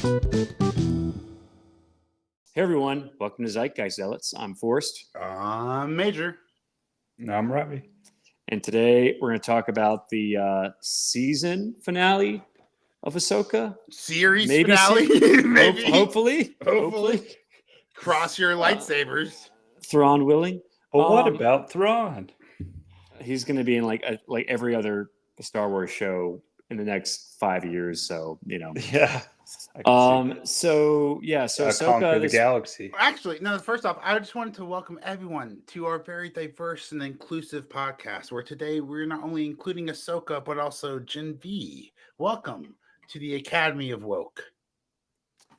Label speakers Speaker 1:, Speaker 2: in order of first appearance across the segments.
Speaker 1: Hey everyone, welcome to Zeitgeist Zealots. I'm Forrest.
Speaker 2: I'm Major.
Speaker 3: I'm Robbie.
Speaker 1: And today we're going to talk about the season finale of Ahsoka.
Speaker 2: Series finale?
Speaker 1: Maybe. Hopefully.
Speaker 2: Cross your lightsabers.
Speaker 1: Thrawn willing.
Speaker 3: But what about Thrawn?
Speaker 1: He's going to be in like every other Star Wars show in the next 5 years. So,
Speaker 3: Yeah.
Speaker 1: So Ahsoka,
Speaker 3: conquer the galaxy.
Speaker 2: Actually, no, first off, I just wanted to welcome everyone to our very diverse and inclusive podcast, where today we're not only including Ahsoka, but also Gen V. Welcome to the Academy of Woke.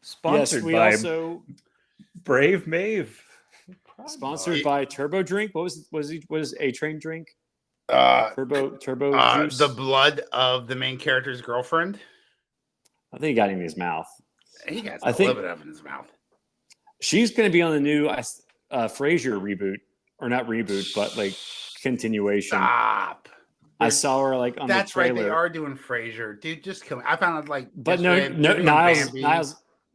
Speaker 3: Sponsored by Brave Maeve.
Speaker 1: Sponsored by Turbo Drink. What was A Train drink? Turbo juice.
Speaker 2: The blood of the main character's girlfriend.
Speaker 1: I think he got it in his mouth.
Speaker 2: He got a little bit of it in his mouth.
Speaker 1: She's going to be on the new Frasier reboot, or not reboot, but like continuation.
Speaker 2: Stop.
Speaker 1: I saw her like on the trailer.
Speaker 2: That's right. They are doing Frasier, dude. Just kill me. I found it
Speaker 1: but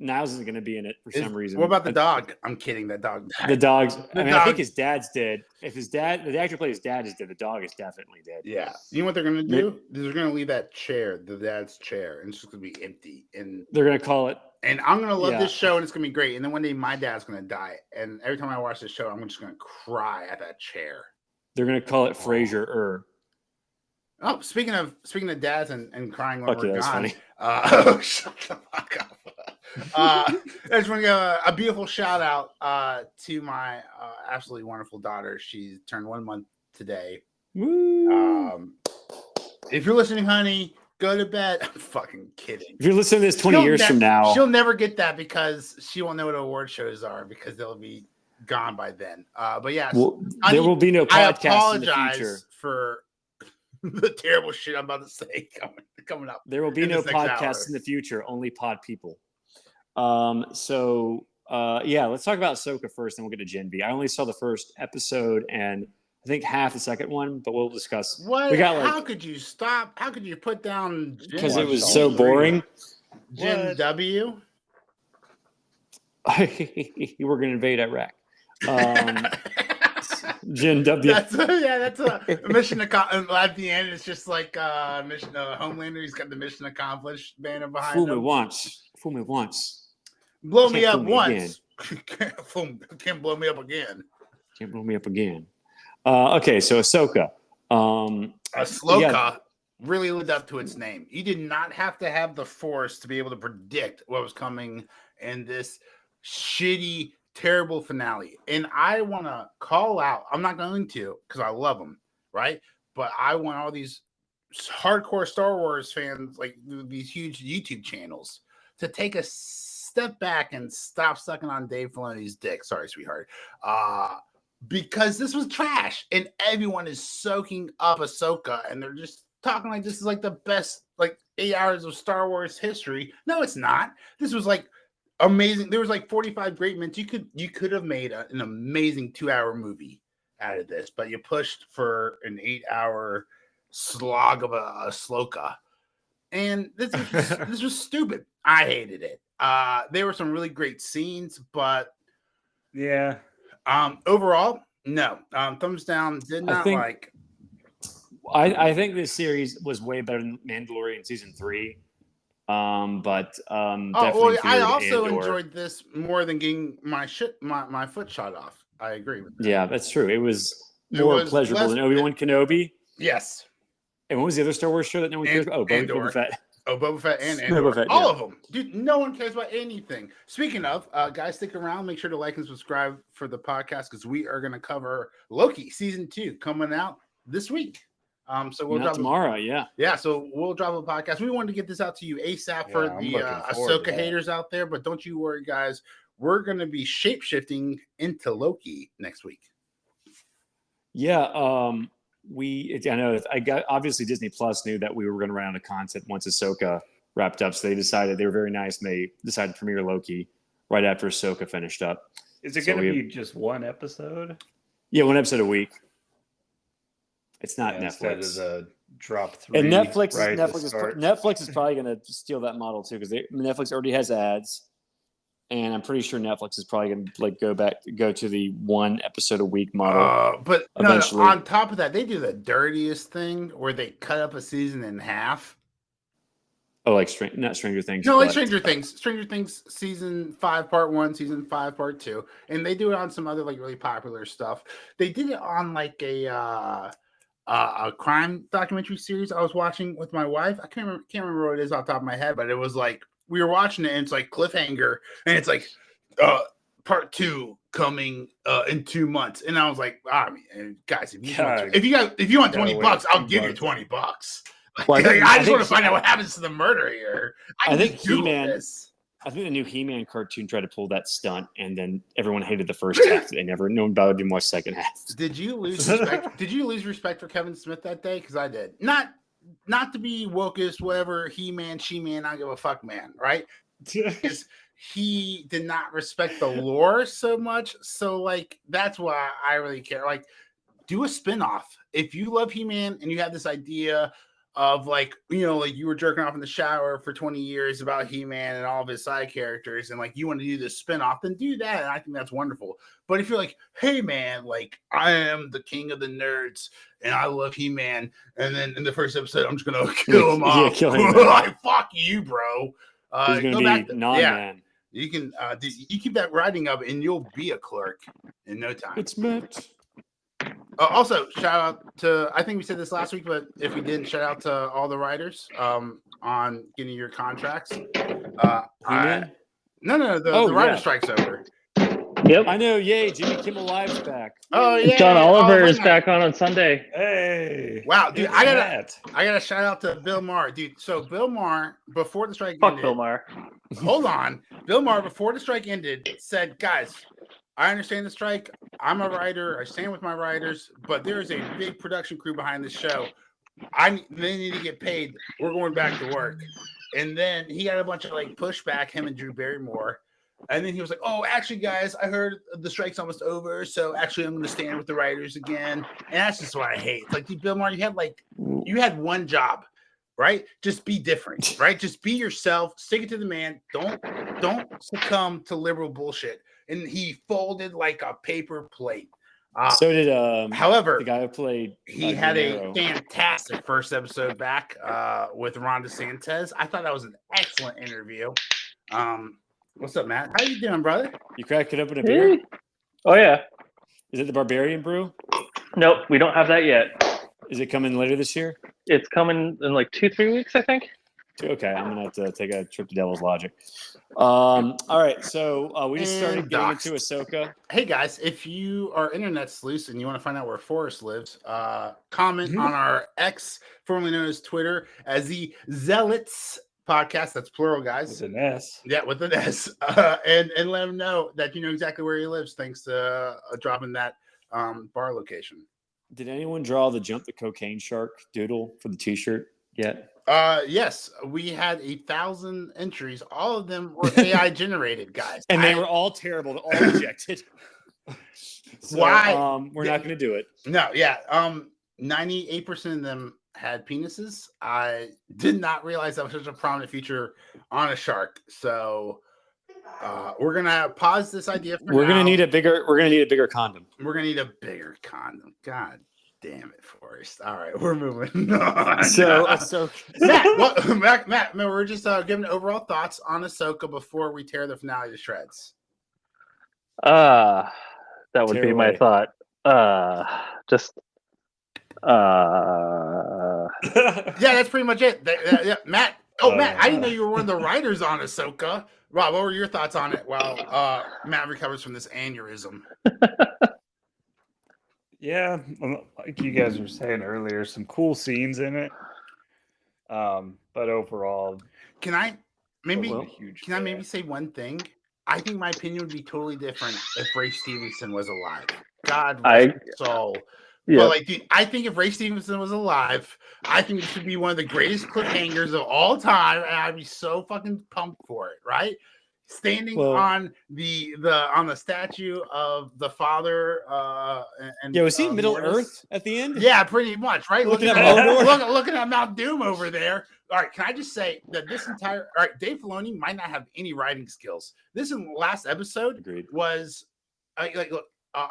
Speaker 1: Niles isn't going to be in it for some reason.
Speaker 2: What about the dog? I'm kidding. That dog died.
Speaker 1: The dog's. I think his dad's dead. If the actor who plays his dad is dead, the dog is definitely dead.
Speaker 2: Yeah. You know what they're going to do? They're going to leave that chair, the dad's chair, and it's just going to be empty. And
Speaker 1: they're going to call it.
Speaker 2: And I'm going to love this show, and it's going to be great. And then one day, my dad's going to die, and every time I watch this show, I'm just going to cry at that chair.
Speaker 1: They're going to call it Frasier.
Speaker 2: Oh, speaking of dads and crying when we're gone.
Speaker 1: Funny.
Speaker 2: Shut the fuck up. I just want to give a beautiful shout out to my absolutely wonderful daughter. She turned 1 month today.
Speaker 1: Woo.
Speaker 2: If you're listening, honey, go to bed. I'm fucking kidding.
Speaker 1: If you're listening to this 20 years from now,
Speaker 2: she'll never get that because she won't know what award shows are because they'll be gone by then. But yeah,
Speaker 1: honey, there will be no podcast in the future
Speaker 2: for the terrible shit I'm about to say coming up.
Speaker 1: There will be no podcast in the future, only pod people. Let's talk about Ahsoka first, then we'll get to Gen V. I only saw the first episode and I think half the second one, but we'll discuss.
Speaker 2: What? How could you stop? How could you put down?
Speaker 1: Because it was so boring.
Speaker 2: Gen W.
Speaker 1: You were going to invade Iraq. Gen W.
Speaker 2: That's a mission accomplished. At the end, it's just like mission Homelander. He's got the mission accomplished banner behind him.
Speaker 1: Fool me once.
Speaker 2: Blow me up once. Can't blow me up again.
Speaker 1: Can't blow me up again. Okay, so Ahsoka.
Speaker 2: Ahsoka really lived up to its name. You did not have to have the Force to be able to predict what was coming in this shitty, terrible finale. And I want to call out, I'm not going to because I love them, right? But I want all these hardcore Star Wars fans, like these huge YouTube channels, to take a step back and stop sucking on Dave Filoni's dick. Sorry, sweetheart. Because this was trash, and everyone is soaking up Ahsoka, and they're just talking like this is like the best 8 hours of Star Wars history. No, it's not. This was like amazing. There was like 45 great minutes. You could have made an amazing 2-hour movie out of this, but you pushed for an 8-hour slog of a Ahsoka, and this was stupid. I hated it. There were some really great scenes, but
Speaker 3: yeah.
Speaker 2: Overall, no. Thumbs down. Did not like.
Speaker 1: I think this series was way better than Mandalorian season 3. Definitely.
Speaker 2: I also enjoyed this more than getting my foot shot off. I agree with that.
Speaker 1: Yeah, that's true. It was more pleasurable than Obi-Wan Kenobi.
Speaker 2: Yes.
Speaker 1: And what was the other Star Wars show that no one cares about?
Speaker 2: Boba Fett. Oh, Boba Fett and Andor.
Speaker 1: Boba Fett,
Speaker 2: all of them. Dude, no one cares about anything. Speaking of, guys, stick around. Make sure to like and subscribe for the podcast because we are going to cover Loki Season 2 coming out this week. So we'll drop
Speaker 1: tomorrow,
Speaker 2: so we'll drop a podcast. We wanted to get this out to you ASAP for the Ahsoka haters out there, but don't you worry, guys. We're going to be shape-shifting into Loki next week.
Speaker 1: Yeah, I know. Obviously Disney Plus knew that we were going to run out of content once Ahsoka wrapped up, so they decided they were very nice, and they decided to premiere Loki right after Ahsoka finished up.
Speaker 3: Is it going to be just one episode?
Speaker 1: Yeah, one episode a week. It's not Netflix.
Speaker 3: Instead of the drop 3.
Speaker 1: And Netflix is probably going to steal that model too, because Netflix already has ads, and I'm pretty sure Netflix is probably going to go to the 1 episode a week model.
Speaker 2: But
Speaker 1: eventually.
Speaker 2: on top of that, they do the dirtiest thing where they cut up a season in half.
Speaker 1: Oh, like not Stranger Things.
Speaker 2: No, like Stranger Things. Stranger Things season 5 part 1, season 5 part 2, and they do it on some other like really popular stuff. They did it on like a crime documentary series I was watching with my wife. I can't remember what it is off the top of my head, but it was like we were watching it and it's like cliffhanger and it's like part 2 coming in 2 months. And I was like, guys, if you want $20, I'll give you $20. Well, I just want to find out what happens to the murder here.
Speaker 1: I think He-Man. I think the new He-Man cartoon tried to pull that stunt, and then everyone hated the first half. No one bothered to watch second half.
Speaker 2: Did you lose respect? Did you lose respect for Kevin Smith that day? Because I did. Not to be wokest, whatever. He-Man, she-man, I don't give a fuck, man. Right? Because he did not respect the lore so much. So like that's why I really care. Like, do a spinoff. If you love He-Man and you have this idea of like, like you were jerking off in the shower for 20 years about He-Man and all of his side characters, and like you want to do this spinoff, then do that. And I think that's wonderful. But if you're like, hey man, like I am the king of the nerds and I love He-Man, and then in the first episode I'm just gonna kill him off.
Speaker 1: Kill him.
Speaker 2: Like fuck you, bro.
Speaker 1: He's gonna be non-man.
Speaker 2: You can you keep that writing up and you'll be a clerk in no time.
Speaker 1: It's Matt.
Speaker 2: Also, shout out to, I think we said this last week, but if we didn't, shout out to all the writers on getting your contracts. The writer strike's over.
Speaker 4: Yep.
Speaker 1: I know. Yay. Jimmy Kimmel Live's back.
Speaker 2: Oh, yeah.
Speaker 4: John Oliver is back on Sunday.
Speaker 3: Hey.
Speaker 2: Wow, dude. I gotta shout out to Bill Maher. Dude, so Bill Maher, before the strike ended.
Speaker 4: Fuck Bill Maher.
Speaker 2: Hold on. Bill Maher, before the strike ended, said, guys, I understand the strike. I'm a writer. I stand with my writers, but there is a big production crew behind this show. They need to get paid. We're going back to work. And then he had a bunch of like pushback, him and Drew Barrymore. And then he was like, oh, actually, guys, I heard the strike's almost over. So actually, I'm going to stand with the writers again. And that's just what I hate. It's like, dude, Bill Maher, you had one job, right? Just be different, right? Just be yourself. Stick it to the man. Don't succumb to liberal bullshit. And he folded like a paper plate.
Speaker 1: So did
Speaker 2: however,
Speaker 1: the guy who played.
Speaker 2: He had a fantastic first episode back with Ron DeSantis. I thought that was an excellent interview. What's up, Matt? How you doing, brother?
Speaker 1: You cracking open a beer?
Speaker 4: Oh yeah.
Speaker 1: Is it the Barbarian Brew?
Speaker 4: Nope, we don't have that yet.
Speaker 1: Is it coming later this year?
Speaker 4: It's coming in like 2-3 weeks, I think.
Speaker 1: Okay, I'm gonna have to take a trip to Devil's Logic. All right, so we just started getting into Ahsoka.
Speaker 2: Hey guys, if you are internet sleuths and you want to find out where Forrest lives, comment on our X, formerly known as Twitter, as the Zealots podcast. That's plural, guys.
Speaker 3: With an S.
Speaker 2: Yeah, with an S. And let him know that you know exactly where he lives, thanks to dropping that bar location.
Speaker 1: Did anyone draw the Jump the Cocaine Shark doodle for the T-shirt yet?
Speaker 2: Yes, we had 1,000 entries. All of them were AI generated, guys,
Speaker 1: and they were all terrible. All rejected. So,
Speaker 2: why?
Speaker 1: We're not going to do it.
Speaker 2: No, yeah. 98% of them had penises. I did not realize that was such a prominent feature on a shark. So we're gonna pause this idea.
Speaker 1: We're gonna need a bigger condom.
Speaker 2: We're gonna need a bigger condom. God damn it, Forrest. All right, we're moving on.
Speaker 1: So
Speaker 2: Matt, we're just giving overall thoughts on Ahsoka before we tear the finale to shreds.
Speaker 4: That would be my thought.
Speaker 2: Yeah, that's pretty much it. Yeah, Matt. Oh, Matt, I didn't know you were one of the writers on Ahsoka. Rob, what were your thoughts on it while Matt recovers from this aneurysm?
Speaker 3: Yeah, like you guys were saying earlier, some cool scenes in it. But overall,
Speaker 2: can I maybe say one thing? I think my opinion would be totally different if Ray Stevenson was alive. God rest his soul. Yeah. But like, dude, I think if Ray Stevenson was alive, I think it should be one of the greatest cliffhangers of all time, and I'd be so fucking pumped for it, right? standing
Speaker 1: Well-
Speaker 2: on the statue of the father. And
Speaker 1: Yeah, was he Middle
Speaker 2: Mortis.
Speaker 1: Earth at the end?
Speaker 2: Yeah, pretty much, right?
Speaker 1: Looking
Speaker 2: Looking
Speaker 1: at
Speaker 2: at
Speaker 1: Mordor?
Speaker 2: looking at Mount Doom over there. All right, can I just say that this entire Dave Filoni might not have any writing skills. This in the last episode
Speaker 1: Agreed.
Speaker 2: was look,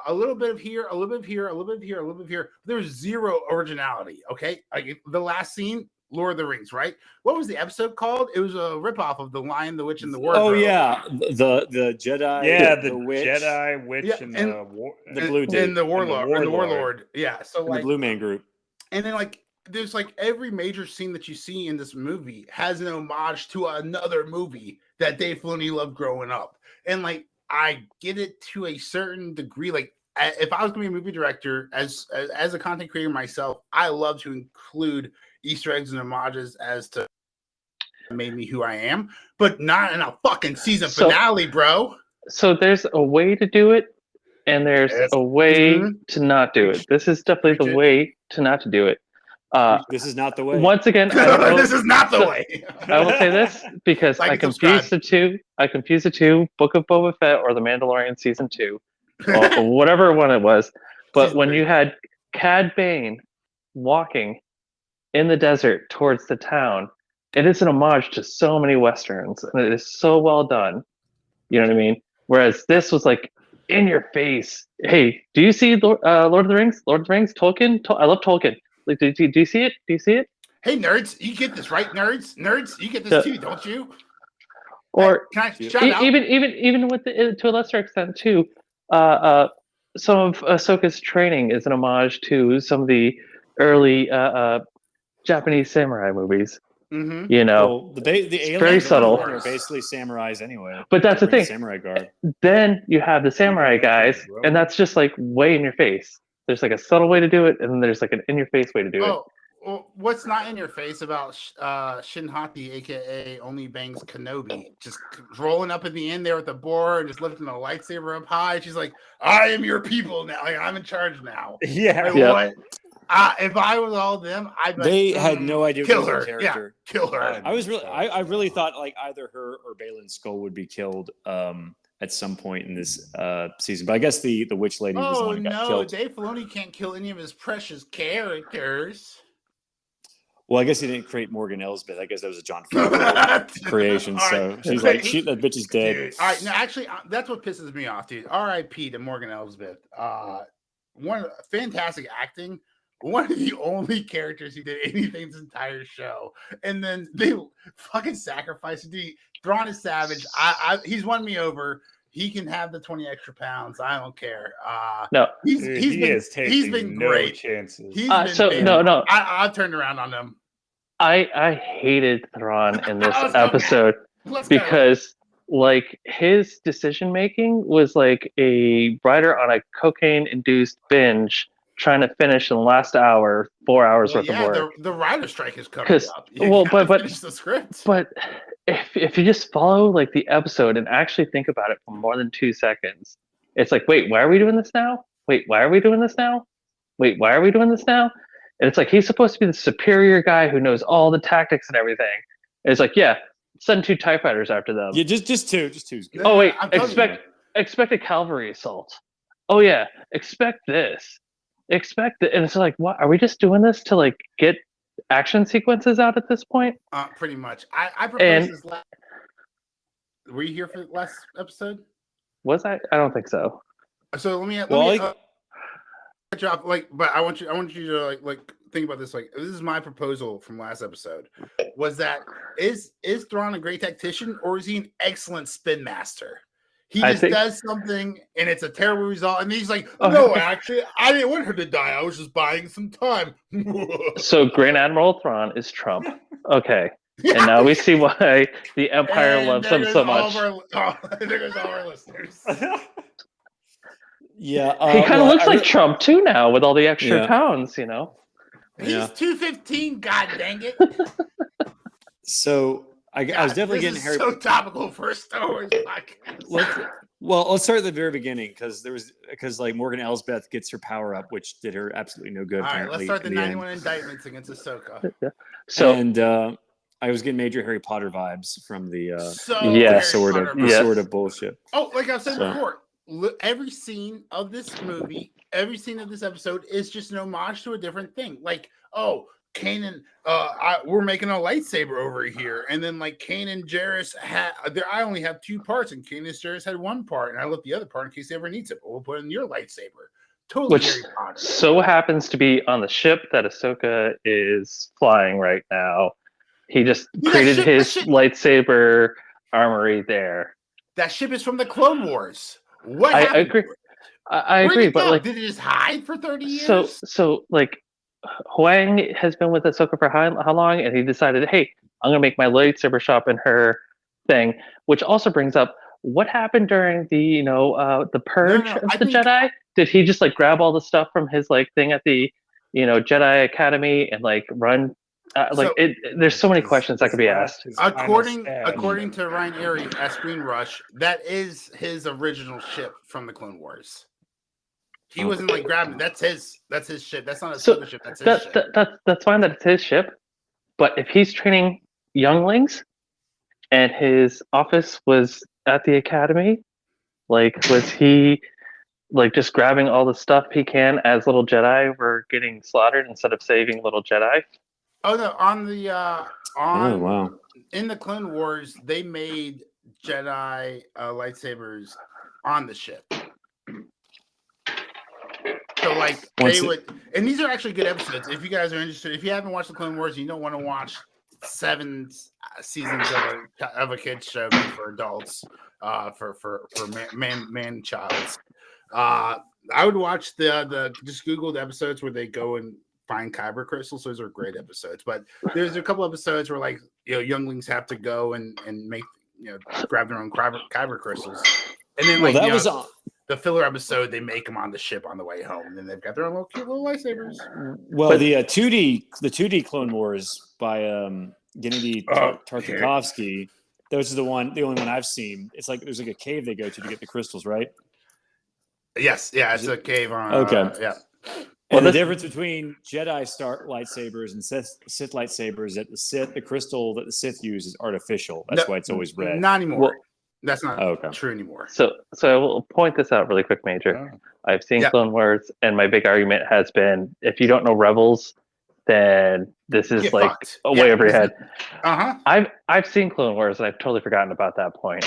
Speaker 2: a little bit of here, a little bit of here, a little bit of here, a little bit of here. There's zero originality. Okay, like the last scene, Lord of the Rings, right? What was the episode called? It was a ripoff of The Lion, the Witch, and the Wardrobe.
Speaker 1: Oh yeah, the Jedi.
Speaker 3: Yeah,
Speaker 1: the witch,
Speaker 3: Jedi, witch,
Speaker 2: Yeah,
Speaker 3: and
Speaker 1: the blue dude,
Speaker 2: and the warlord. Yeah, so
Speaker 1: and
Speaker 2: like
Speaker 1: the Blue Man Group.
Speaker 2: and then like there's like every major scene that you see in this movie has an homage to another movie that Dave Filoni loved growing up. And like I get it to a certain degree. Like if I was going to be a movie director, as a content creator myself, I love to include Easter eggs and homages as to made me who I am, but not in a fucking season finale, bro.
Speaker 4: So there's a way to do it, and there's a way to not do it. This is definitely the way to not to do it.
Speaker 1: This is not the way.
Speaker 4: Once again, I don't know,
Speaker 2: this is not the way.
Speaker 4: I will say this because
Speaker 2: Like
Speaker 4: I
Speaker 2: and
Speaker 4: confused the two. I confused the two: Book of Boba Fett or The Mandalorian season 2, or whatever one it was. But
Speaker 2: Season
Speaker 4: when
Speaker 2: 3.
Speaker 4: you had Cad Bane walking in the desert towards the town, it is an homage to so many westerns, and it is so well done. You know what I mean? Whereas this was like in your face. Hey, do you see Lord of the Rings? Lord of the Rings? Tolkien? I love Tolkien. Like, do you see it? Do you see it?
Speaker 2: Hey, nerds, you get this, right? Nerds, you get this too, don't you?
Speaker 4: Or
Speaker 2: Can I shout out?
Speaker 4: even with to a lesser extent too, some of Ahsoka's training is an homage to some of the early Japanese samurai movies.
Speaker 2: Mm-hmm.
Speaker 4: You know,
Speaker 1: Well, the aliens
Speaker 4: very subtle.
Speaker 1: are basically samurais anyway.
Speaker 4: But that's
Speaker 1: They
Speaker 4: the
Speaker 1: bring
Speaker 4: thing.
Speaker 1: Samurai garb.
Speaker 4: Then you have the samurai guys, and that's just like way in your face. There's like a subtle way to do it, and then there's like an in your face way to do it.
Speaker 2: Oh, well, what's not in your face about Shinhati, aka Only Bangs Kenobi, just rolling up at the end there with the boar and just lifting a lightsaber up high? She's like, "I am your people now. Like, I'm in charge now."
Speaker 3: Yeah.
Speaker 2: Like,
Speaker 4: Yeah.
Speaker 2: what? If I was all of them, I'd be
Speaker 1: They
Speaker 2: like,
Speaker 1: had no idea
Speaker 2: kill
Speaker 1: what was
Speaker 2: her.
Speaker 1: the character.
Speaker 2: Yeah, kill her.
Speaker 1: I really thought like either her or Baylan Skoll would be killed at some point in this season. But I guess the witch lady was the
Speaker 2: Oh
Speaker 1: one who got
Speaker 2: no,
Speaker 1: killed.
Speaker 2: Dave Filoni can't kill any of his precious characters.
Speaker 1: Well, I guess he didn't create Morgan Elsbeth. I guess that was a John Favreau creation.
Speaker 2: All
Speaker 1: So
Speaker 2: right.
Speaker 1: she's like, "Shoot, that bitch is dead."
Speaker 2: Dude. All right, no, actually, that's what pisses me off, dude. R.I.P. to Morgan Elsbeth. Fantastic acting. One of the only characters who did anything this entire show, and then they fucking sacrificed it. Thrawn is savage. He's won me over. He can have the 20 extra pounds. I don't care.
Speaker 4: No,
Speaker 2: he's
Speaker 3: taking
Speaker 2: been
Speaker 3: no
Speaker 2: great.
Speaker 3: chances.
Speaker 2: He's been
Speaker 4: so
Speaker 2: amazing.
Speaker 4: no.
Speaker 2: I've turned around on him.
Speaker 4: I hated Thrawn in this
Speaker 2: Let's go,
Speaker 4: episode
Speaker 2: Let's go.
Speaker 4: because like his decision making was like a writer on a cocaine induced binge trying to finish in the last hour 4 hours worth of work.
Speaker 2: The writer strike is coming up.
Speaker 4: But
Speaker 2: finish the script.
Speaker 4: But if you just follow like the episode and actually think about it for more than 2 seconds, it's like, wait, why are we doing this now? Wait, why are we doing this now? Wait, why are we doing this now? And it's like he's supposed to be the superior guy who knows all the tactics and everything. And it's like, yeah, send 2 TIE fighters after them.
Speaker 1: Yeah, just two. Just two's good.
Speaker 4: Oh wait,
Speaker 2: I'm telling you.
Speaker 4: expect a cavalry assault. Oh yeah, expect this. Expect it. And it's like, what? Are we just doing this to like get action sequences out at this point?
Speaker 2: Pretty much. I proposed this last. Were you here for the last episode?
Speaker 4: Was I? I don't think so.
Speaker 2: So let me drop but I want you to like think about this. Like, this is my proposal from last episode. Was that is Thrawn a great tactician, or is he an excellent spin master? He just does something and it's a terrible result, and he's like, "No, actually, I didn't want her to die. I was just buying some time."
Speaker 4: So Grand Admiral Thrawn is Trump. Okay. And now we see why the Empire loves him so much.
Speaker 2: There goes all our listeners.
Speaker 1: Yeah,
Speaker 4: he kind of looks like Trump too now with all the extra pounds, you know.
Speaker 2: He's 215. God dang it!
Speaker 1: So I was definitely getting Harry.
Speaker 2: So topical for a Star Wars podcast.
Speaker 1: Let's start at the very beginning because like Morgan Elsbeth gets her power up, which did her absolutely no good.
Speaker 2: All right, let's start the 91 indictments against Ahsoka.
Speaker 4: So
Speaker 1: and I was getting major Harry Potter vibes from the
Speaker 4: Yeah.
Speaker 1: sort of bullshit.
Speaker 2: Oh, like I've said
Speaker 1: So-
Speaker 2: before, every scene of this movie, every scene of this episode is just an homage to a different thing. Like, oh, Kanan, we're making a lightsaber over here, and then like Kanan Jarrus had. I only have 2 parts, and Kanan Jarrus had 1 part, and I left the other part in case he ever needs it. But we'll put it in your lightsaber. Totally
Speaker 4: Which
Speaker 2: Harry Potter.
Speaker 4: so happens to be on the ship that Ahsoka is flying right now. He just created his lightsaber armory there.
Speaker 2: That ship is from the Clone Wars. What
Speaker 4: I
Speaker 2: happened?
Speaker 4: agree. I
Speaker 2: Where'd
Speaker 4: agree,
Speaker 2: it
Speaker 4: but
Speaker 2: go?
Speaker 4: like,
Speaker 2: Did it just hide for 30 years?
Speaker 4: so like, Huang has been with Ahsoka for how long? And he decided, hey, I'm gonna make my lightsaber shop in her thing. Which also brings up what happened during the the purge of the Jedi. Did he just like grab all the stuff from his like thing at the Jedi Academy and like run? There's so many questions that could be asked.
Speaker 2: According to Ryan Airy at Screen Rush, that is his original ship from the Clone Wars. He wasn't like grabbing it. That's his ship. That's not a ship. That's his ship.
Speaker 4: That's fine that it's his ship, but if he's training younglings and his office was at the academy, like was he like just grabbing all the stuff he can as little Jedi were getting slaughtered instead of saving little Jedi?
Speaker 2: Oh no! On the
Speaker 1: wow.
Speaker 2: In the Clone Wars, they made Jedi lightsabers on the ship. So like and these are actually good episodes. If you guys are interested, if you haven't watched the Clone Wars, you don't want to watch 7 seasons of a kids show for adults, for man childs. I would watch the just Google the episodes where they go and find kyber crystals. Those are great episodes. But there's a couple episodes where like younglings have to go and make grab their own kyber crystals, and then like
Speaker 1: that was on.
Speaker 2: The filler episode, they make them on the ship on the way home, and then they've got their own cute little lightsabers.
Speaker 1: Well, the 2D Clone Wars by Gennady Tartakovsky, which is the only one I've seen. It's like there's like a cave they go to get the crystals, right?
Speaker 2: Yes, yeah, it's a cave on.
Speaker 1: Okay,
Speaker 2: yeah.
Speaker 1: And the difference between Jedi lightsabers and Sith lightsabers that the crystal that the Sith use is artificial. That's why it's always red.
Speaker 2: Not anymore.
Speaker 4: Well,
Speaker 2: that's not true anymore.
Speaker 4: So I will point this out really quick, Major. I've seen Clone Wars, and my big argument has been: if you don't know Rebels, then this is like way over your head. I've seen Clone Wars, and I've totally forgotten about that point.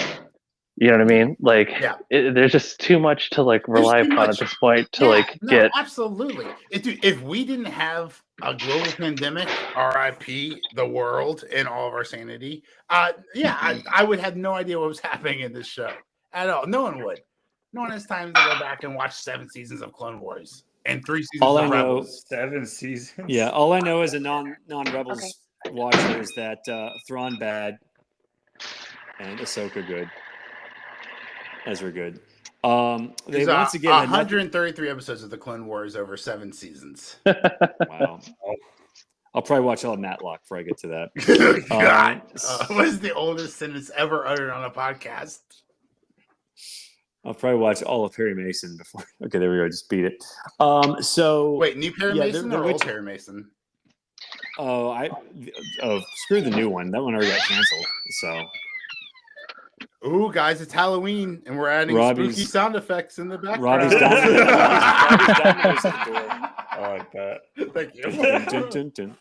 Speaker 4: You know what I mean? Like, there's just too much to like rely upon at this point to get.
Speaker 2: Absolutely. If we didn't have a global pandemic, RIP the world and all of our sanity, I would have no idea what was happening in this show at all. No one would. No one has time to go back and watch 7 seasons of Clone Wars and 3 seasons of Rebels.
Speaker 3: 7 seasons.
Speaker 1: Yeah, all I know as a non-Rebels watcher is that Thrawn bad and Ahsoka good. Ezra good. They once again
Speaker 2: 133 episodes of the Clone Wars over 7 seasons.
Speaker 1: Wow. I'll probably watch all of Matlock before I get to that.
Speaker 2: God, what is the oldest sentence ever uttered on a podcast?
Speaker 1: I'll probably watch all of Perry Mason before. Okay, there we go. Just beat it. So
Speaker 2: wait, new Perry Mason or old Perry Mason?
Speaker 1: Screw the new one. That one already got canceled. So.
Speaker 2: Ooh, guys, it's Halloween, and we're adding spooky sound effects in the background.
Speaker 1: Robbie's down the door.
Speaker 3: I like that.
Speaker 2: Thank you.
Speaker 1: Dun, dun, dun.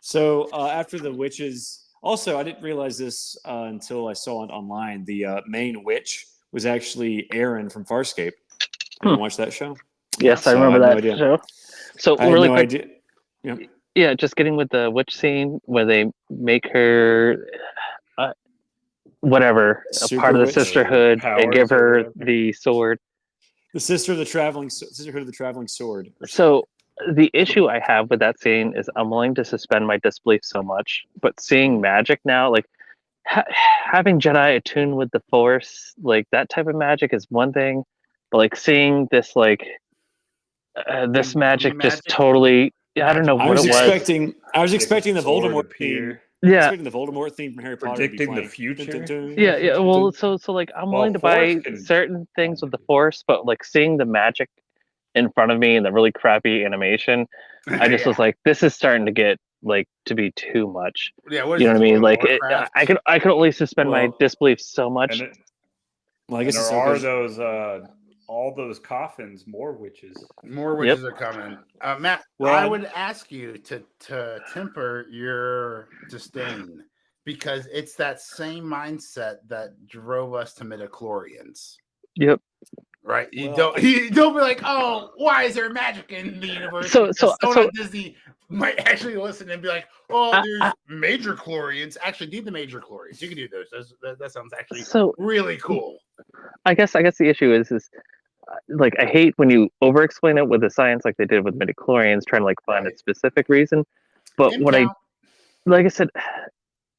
Speaker 1: So after the witches, also I didn't realize this until I saw it online. The main witch was actually Aaron from Farscape. You watch that show?
Speaker 4: Yes, I remember that show. So really quick,
Speaker 1: yeah,
Speaker 4: just getting with the witch scene where they make her. Whatever, a part of the sisterhood, and give her the sword.
Speaker 1: The Sisterhood of the Traveling Sword.
Speaker 4: So the issue I have with that scene is I'm willing to suspend my disbelief so much, but seeing magic now, like having Jedi attuned with the Force, like that type of magic is one thing, but like seeing this, like this magic just totally, I don't know what it was.
Speaker 1: I was expecting the Voldemort theme.
Speaker 4: Yeah,
Speaker 1: the Voldemort theme from Harry Potter.
Speaker 3: Predicting the future.
Speaker 1: Dun, dun, dun.
Speaker 4: Yeah. Well, so like I'm willing to buy certain things with the Force, but like seeing the magic in front of me and the really crappy animation, I just was like, this is starting to get like to be too much.
Speaker 2: Yeah, what is
Speaker 4: You know what I
Speaker 2: this,
Speaker 4: mean?
Speaker 2: World of
Speaker 4: Like
Speaker 2: Warcraft?
Speaker 4: I could only suspend my
Speaker 1: Well,
Speaker 4: disbelief so much.
Speaker 3: And,
Speaker 1: Well, I
Speaker 3: and
Speaker 1: guess
Speaker 3: there are
Speaker 1: Ahsoka's-
Speaker 3: those all those coffins, more witches.
Speaker 2: More witches are coming. Matt,
Speaker 1: Well,
Speaker 2: I would ask you to temper your disdain because it's that same mindset that drove us to midichlorians.
Speaker 4: Yep.
Speaker 2: Right? You
Speaker 1: Well,
Speaker 2: don't be like, oh, why is there magic in the universe?
Speaker 4: So
Speaker 2: Because someone at Disney might actually listen and be like, oh, there's major chlorians. Actually, do the major chlorians. You can do those. That sounds actually really cool.
Speaker 4: I guess the issue is like I hate when you over explain it with the science like they did with midichlorians, trying to like find a specific reason. But what like I said,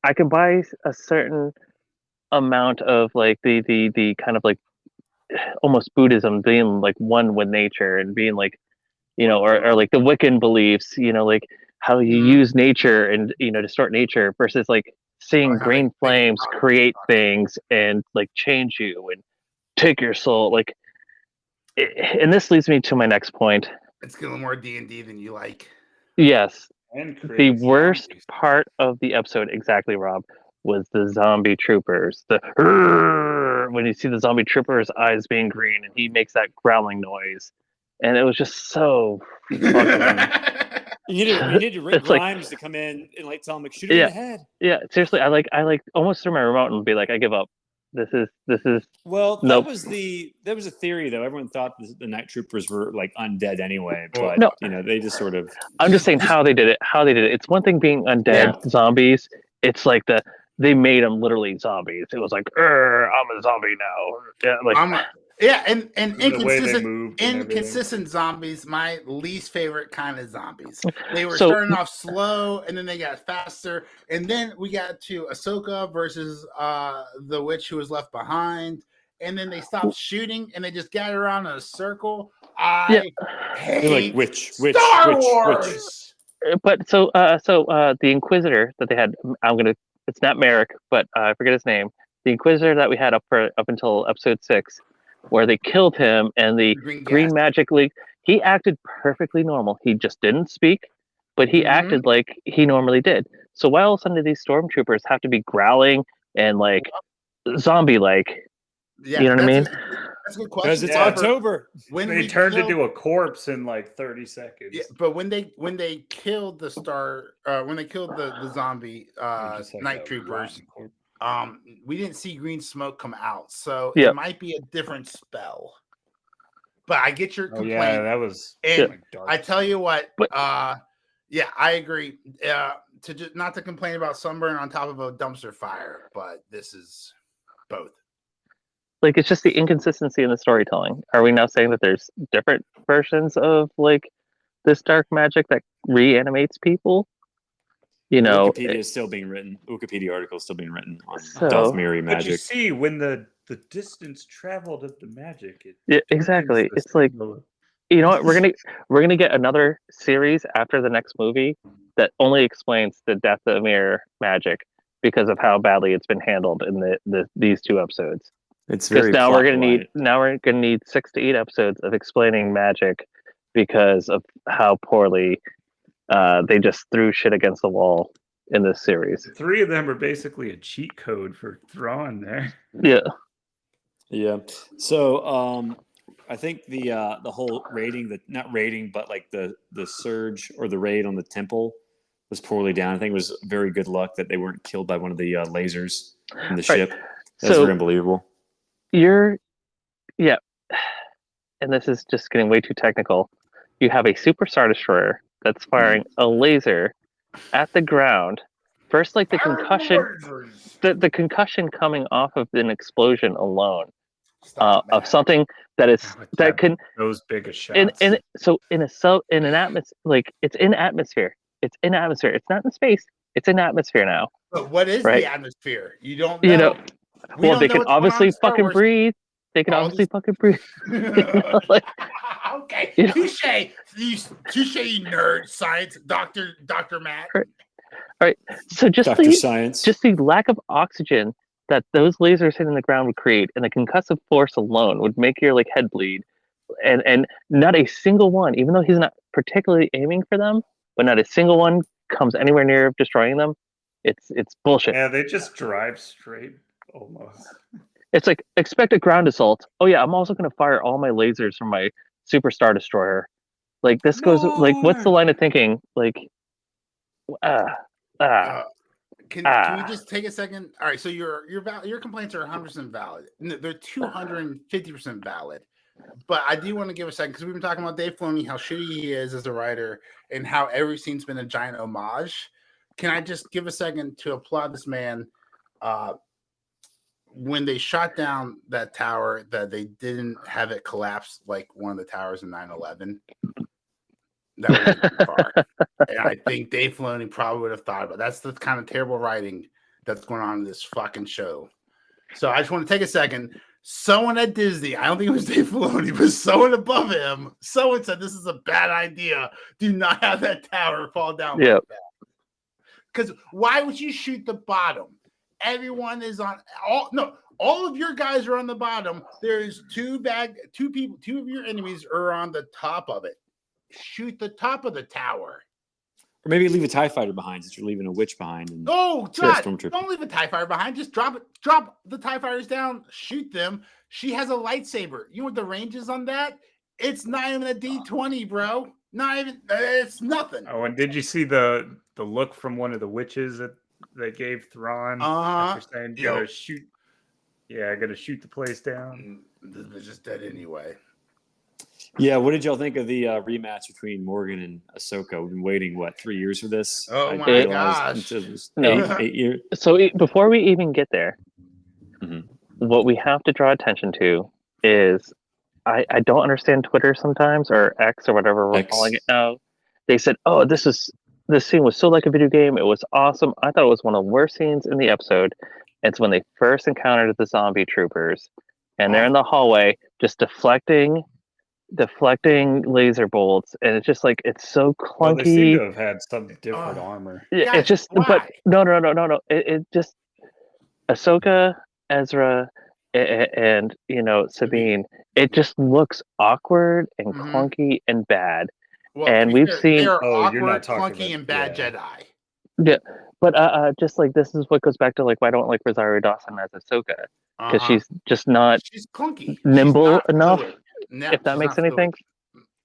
Speaker 4: I can buy a certain amount of like the kind of like almost Buddhism being like one with nature and being like, you know, or like the Wiccan beliefs, you know, like how you use nature and, you know, distort nature versus like seeing green flames create things and like change you and take your soul. Like, and this leads me to my next point.
Speaker 2: It's a little more D&D than you like.
Speaker 4: Yes.
Speaker 3: And
Speaker 4: The worst part of the episode, exactly, Rob, was the zombie troopers. When you see the zombie trooper's eyes being green and he makes that growling noise. And it was just so fucking...
Speaker 1: You needed Rick Grimes to come in and like tell him like shoot him in the head.
Speaker 4: Yeah, seriously, I like almost threw my remote and be like, I give up. This is
Speaker 1: well. That was a theory though. Everyone thought the night troopers were like undead anyway, but you know they just sort of.
Speaker 4: I'm just saying how they did it. It's one thing being undead zombies. It's like they made them literally zombies. It was like, I'm a zombie now. Yeah, like
Speaker 2: and inconsistent zombies, my least favorite kind of zombies. They were starting off slow and then they got faster. And then we got to Ahsoka versus the witch who was left behind. And then they stopped shooting and they just gathered around in a circle. I hate
Speaker 1: like
Speaker 2: Star Wars.
Speaker 4: But the Inquisitor that they had, it's not Merrick, but I forget his name. The Inquisitor that we had up until episode 6, where they killed him and the Green Magic League, he acted perfectly normal. He just didn't speak, but he acted like he normally did. So why all of a sudden do these stormtroopers have to be growling and like zombie-like?
Speaker 2: Yeah,
Speaker 4: you know what I mean?
Speaker 2: That's a good question.
Speaker 1: Because it's October.
Speaker 3: When they turned into a corpse in like 30 seconds.
Speaker 2: Yeah, but when they killed the the zombie night troopers, we didn't see green smoke come out, so it might be a different spell. But I get your complaint.
Speaker 3: Yeah, that was.
Speaker 2: And I tell you what, I agree. Not to complain about sunburn on top of a dumpster fire, but this is both.
Speaker 4: Like it's just the inconsistency in the storytelling. Are we now saying that there's different versions of like this dark magic that reanimates people? You know,
Speaker 1: Wikipedia is still being written. Wikipedia article is still being written on Dathomiri magic.
Speaker 3: But you see, when the distance traveled of the magic,
Speaker 4: exactly. It's like, you know what? We're gonna get another series after the next movie that only explains the Dathomiri magic because of how badly it's been handled in these 2 episodes.
Speaker 1: It's very
Speaker 4: now we're gonna need 6 to 8 episodes of explaining magic because of how poorly they just threw shit against the wall in this series.
Speaker 3: 3 of them are basically a cheat code for Thrawn there.
Speaker 1: Yeah. So I think the whole raiding, not raiding, but like the surge or the raid on the temple was poorly done. I think it was very good luck that they weren't killed by one of the lasers in the ship. That's very unbelievable.
Speaker 4: And this is just getting way too technical. You have a super star destroyer that's firing a laser at the ground. First, like the concussion coming off of an explosion alone of something that can
Speaker 3: those biggest shots.
Speaker 4: And so in an atmosphere, like it's in atmosphere. It's in atmosphere. It's not in space. It's in atmosphere now.
Speaker 2: But what is the atmosphere? You don't know.
Speaker 4: You know. Well, they can obviously fucking breathe. They can obviously fucking breathe.
Speaker 2: Okay, touche, you nerd, science, Doctor Matt.
Speaker 4: All right. So just the lack of oxygen that those lasers hitting the ground would create, and the concussive force alone would make your like head bleed, and not a single one, even though he's not particularly aiming for them, but not a single one comes anywhere near destroying them, it's bullshit.
Speaker 3: Yeah, they just drive straight almost.
Speaker 4: It's like, expect a ground assault. Oh yeah, I'm also going to fire all my lasers from my Super Star Destroyer. Like this goes like, what's the line of thinking? Like,
Speaker 2: Can we just take a second? All right, so your complaints are 100% valid. They're 250% valid. But I do want to give a second because we've been talking about Dave Filoni, how shitty he is as a writer, and how every scene's been a giant homage. Can I just give a second to applaud this man? When they shot down that tower, that they didn't have it collapse like one of the towers in 9/11. That would be too far. And I think Dave Filoni probably would have thought about it. That's the kind of terrible writing that's going on in this fucking show. So I just want to take a second. Someone at Disney, I don't think it was Dave Filoni, but someone above him, someone said this is a bad idea. Do not have that tower fall down.
Speaker 4: Yeah.
Speaker 2: Like that. Because why would you shoot the bottom? Everyone is on all of your guys are on the bottom. There's two of your enemies are on the top of it. Shoot the top of the tower.
Speaker 1: Or maybe leave a TIE fighter behind since you're leaving a witch behind. And
Speaker 2: Oh, God, don't leave a TIE fighter behind. Just drop the TIE fighters down, shoot them. She has a lightsaber. You know what the range is on that? It's not even a D20, bro. Not even, it's nothing.
Speaker 3: Oh, and did you see the look from one of the witches that they gave Thrawn? After saying, gotta shoot. Yeah, I gotta shoot the place down.
Speaker 2: They're just dead anyway.
Speaker 1: Yeah, what did y'all think of the rematch between Morgan and Ahsoka? We've been waiting, 3 years for this?
Speaker 2: Oh my gosh.
Speaker 1: Eight years.
Speaker 4: So before we even get there, what we have to draw attention to is I don't understand Twitter sometimes, or X or whatever we're calling it now. They said, oh, this scene was so like a video game. It was awesome. I thought it was one of the worst scenes in the episode. It's when they first encountered the zombie troopers, and they're in the hallway just deflecting laser bolts, and it's just like, it's so clunky.
Speaker 3: Well, they seem to have had some different armor.
Speaker 4: Yeah, it's just, but no. It just, Ahsoka, Ezra, and Sabine. It just looks awkward and clunky and bad. Well, and we've seen
Speaker 2: they are awkward, clunky, and bad Jedi.
Speaker 4: Yeah, but just like, this is what goes back to like why I don't like Rosario Dawson as Ahsoka, because she's just not.
Speaker 2: She's clunky,
Speaker 4: nimble enough.
Speaker 2: No,
Speaker 4: if that makes any sense.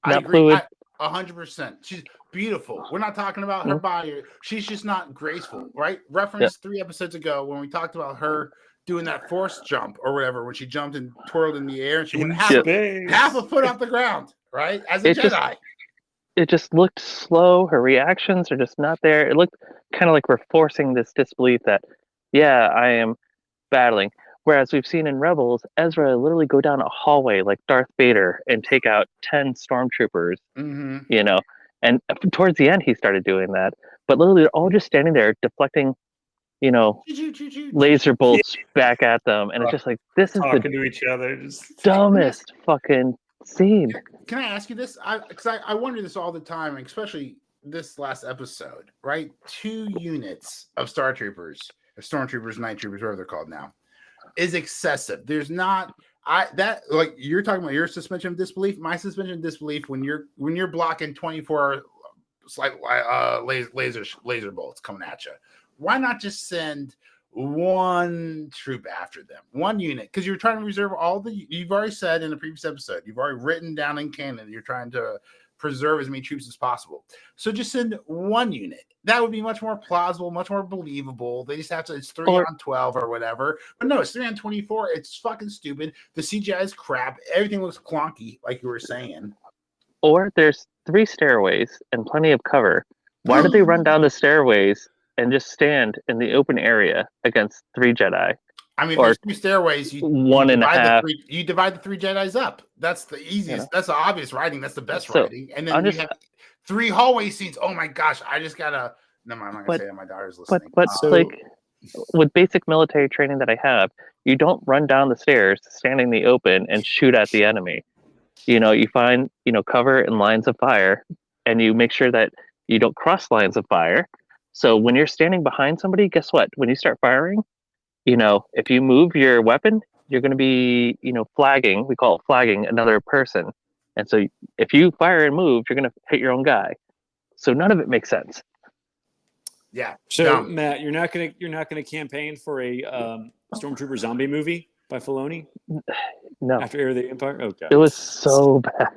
Speaker 2: I agree. 100%. She's beautiful. We're not talking about her body. She's just not graceful, right? Reference 3 episodes ago when we talked about her doing that force jump or whatever, when she jumped and twirled in the air and she went half a foot off the ground, right? As a Jedi.
Speaker 4: It just looked slow. Her reactions are just not there. It looked kind of like we're forcing this disbelief that, yeah, I am battling. Whereas we've seen in Rebels, Ezra literally go down a hallway like Darth Vader and take out 10 stormtroopers, and towards the end he started doing that. But literally they're all just standing there deflecting, laser bolts back at them. And it's just like, this is
Speaker 3: talking to each other. Just
Speaker 4: dumbest fucking scene.
Speaker 2: Can I ask you this? Because I wonder this all the time, especially this last episode, right? 2 units of stormtroopers, night troopers, whatever they're called now, is excessive. There's not like you're talking about your suspension of disbelief. My suspension of disbelief when you're blocking 24 laser bolts coming at you. Why not just send one troop after them, 1 unit? Because you're trying to reserve you've already said in the previous episode, you've already written down in canon, you're trying to preserve as many troops as possible. So just send 1 unit. That would be much more plausible, much more believable. They just have to, it's 3 on 12 or whatever. But no, it's 3 on 24. It's fucking stupid. The CGI is crap. Everything looks clunky, like you were saying.
Speaker 4: Or there's 3 stairways and plenty of cover. Why did they run down the stairways and just stand in the open area against 3 Jedi?
Speaker 2: I mean, there's 2 stairways. You divide the 3 Jedis up. That's the easiest. That's the obvious writing. That's the best writing. And then you have 3 hallway scenes. Oh my gosh! I just gotta. No, I'm not gonna say that. My daughter's listening.
Speaker 4: But like with basic military training that I have, you don't run down the stairs, stand in the open, and shoot at the enemy. You find cover and lines of fire, and you make sure that you don't cross lines of fire. So when you're standing behind somebody, guess what? When you start firing, if you move your weapon, you're going to be, flagging. We call it flagging another person. And so if you fire and move, you're going to hit your own guy. So none of it makes sense.
Speaker 2: Yeah.
Speaker 1: So Matt, you're not gonna campaign for a Stormtrooper zombie movie by Filoni?
Speaker 4: No.
Speaker 1: After Heir of the Empire? Okay.
Speaker 4: It was so bad.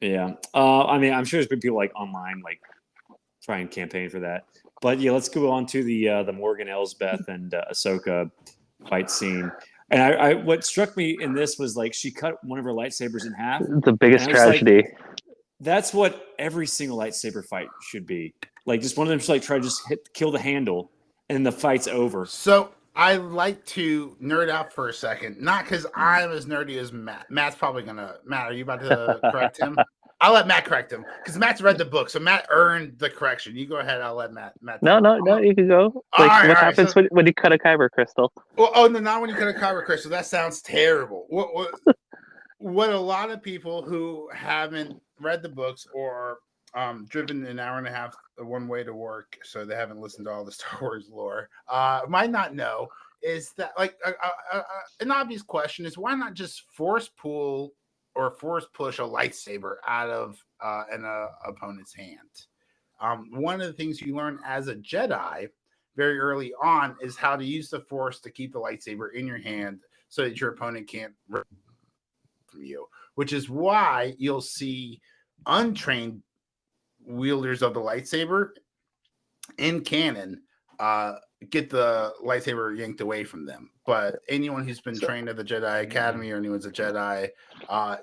Speaker 1: Yeah. I mean, I'm sure there's been people like online like try and campaign for that. But yeah, let's go on to the Morgan Elsbeth and Ahsoka fight scene. And I what struck me in this was like she cut one of her lightsabers in half.
Speaker 4: The biggest tragedy.
Speaker 1: Like, that's what every single lightsaber fight should be. Like just one of them should like try to just kill the handle, and the fight's over.
Speaker 2: So I like to nerd out for a second, not because I'm as nerdy as Matt. Matt's probably gonna. Matt, are you about to correct him? I'll let Matt correct him because Matt's read the book, so Matt earned the correction. You go ahead. I'll let Matt.
Speaker 4: No, you can go. Like, what happens when you cut a kyber crystal?
Speaker 2: Well, no, not when you cut a kyber crystal. That sounds terrible. What a lot of people who haven't read the books or driven an hour and a half one way to work, so they haven't listened to all the Star Wars lore, might not know is that like an obvious question is why not just force pull or force push a lightsaber out of an opponent's hand. One of the things you learn as a Jedi very early on is how to use the Force to keep the lightsaber in your hand so that your opponent can't rip from you, which is why you'll see untrained wielders of the lightsaber in canon get the lightsaber yanked away from them. But anyone who's been trained at the Jedi Academy or anyone's a Jedi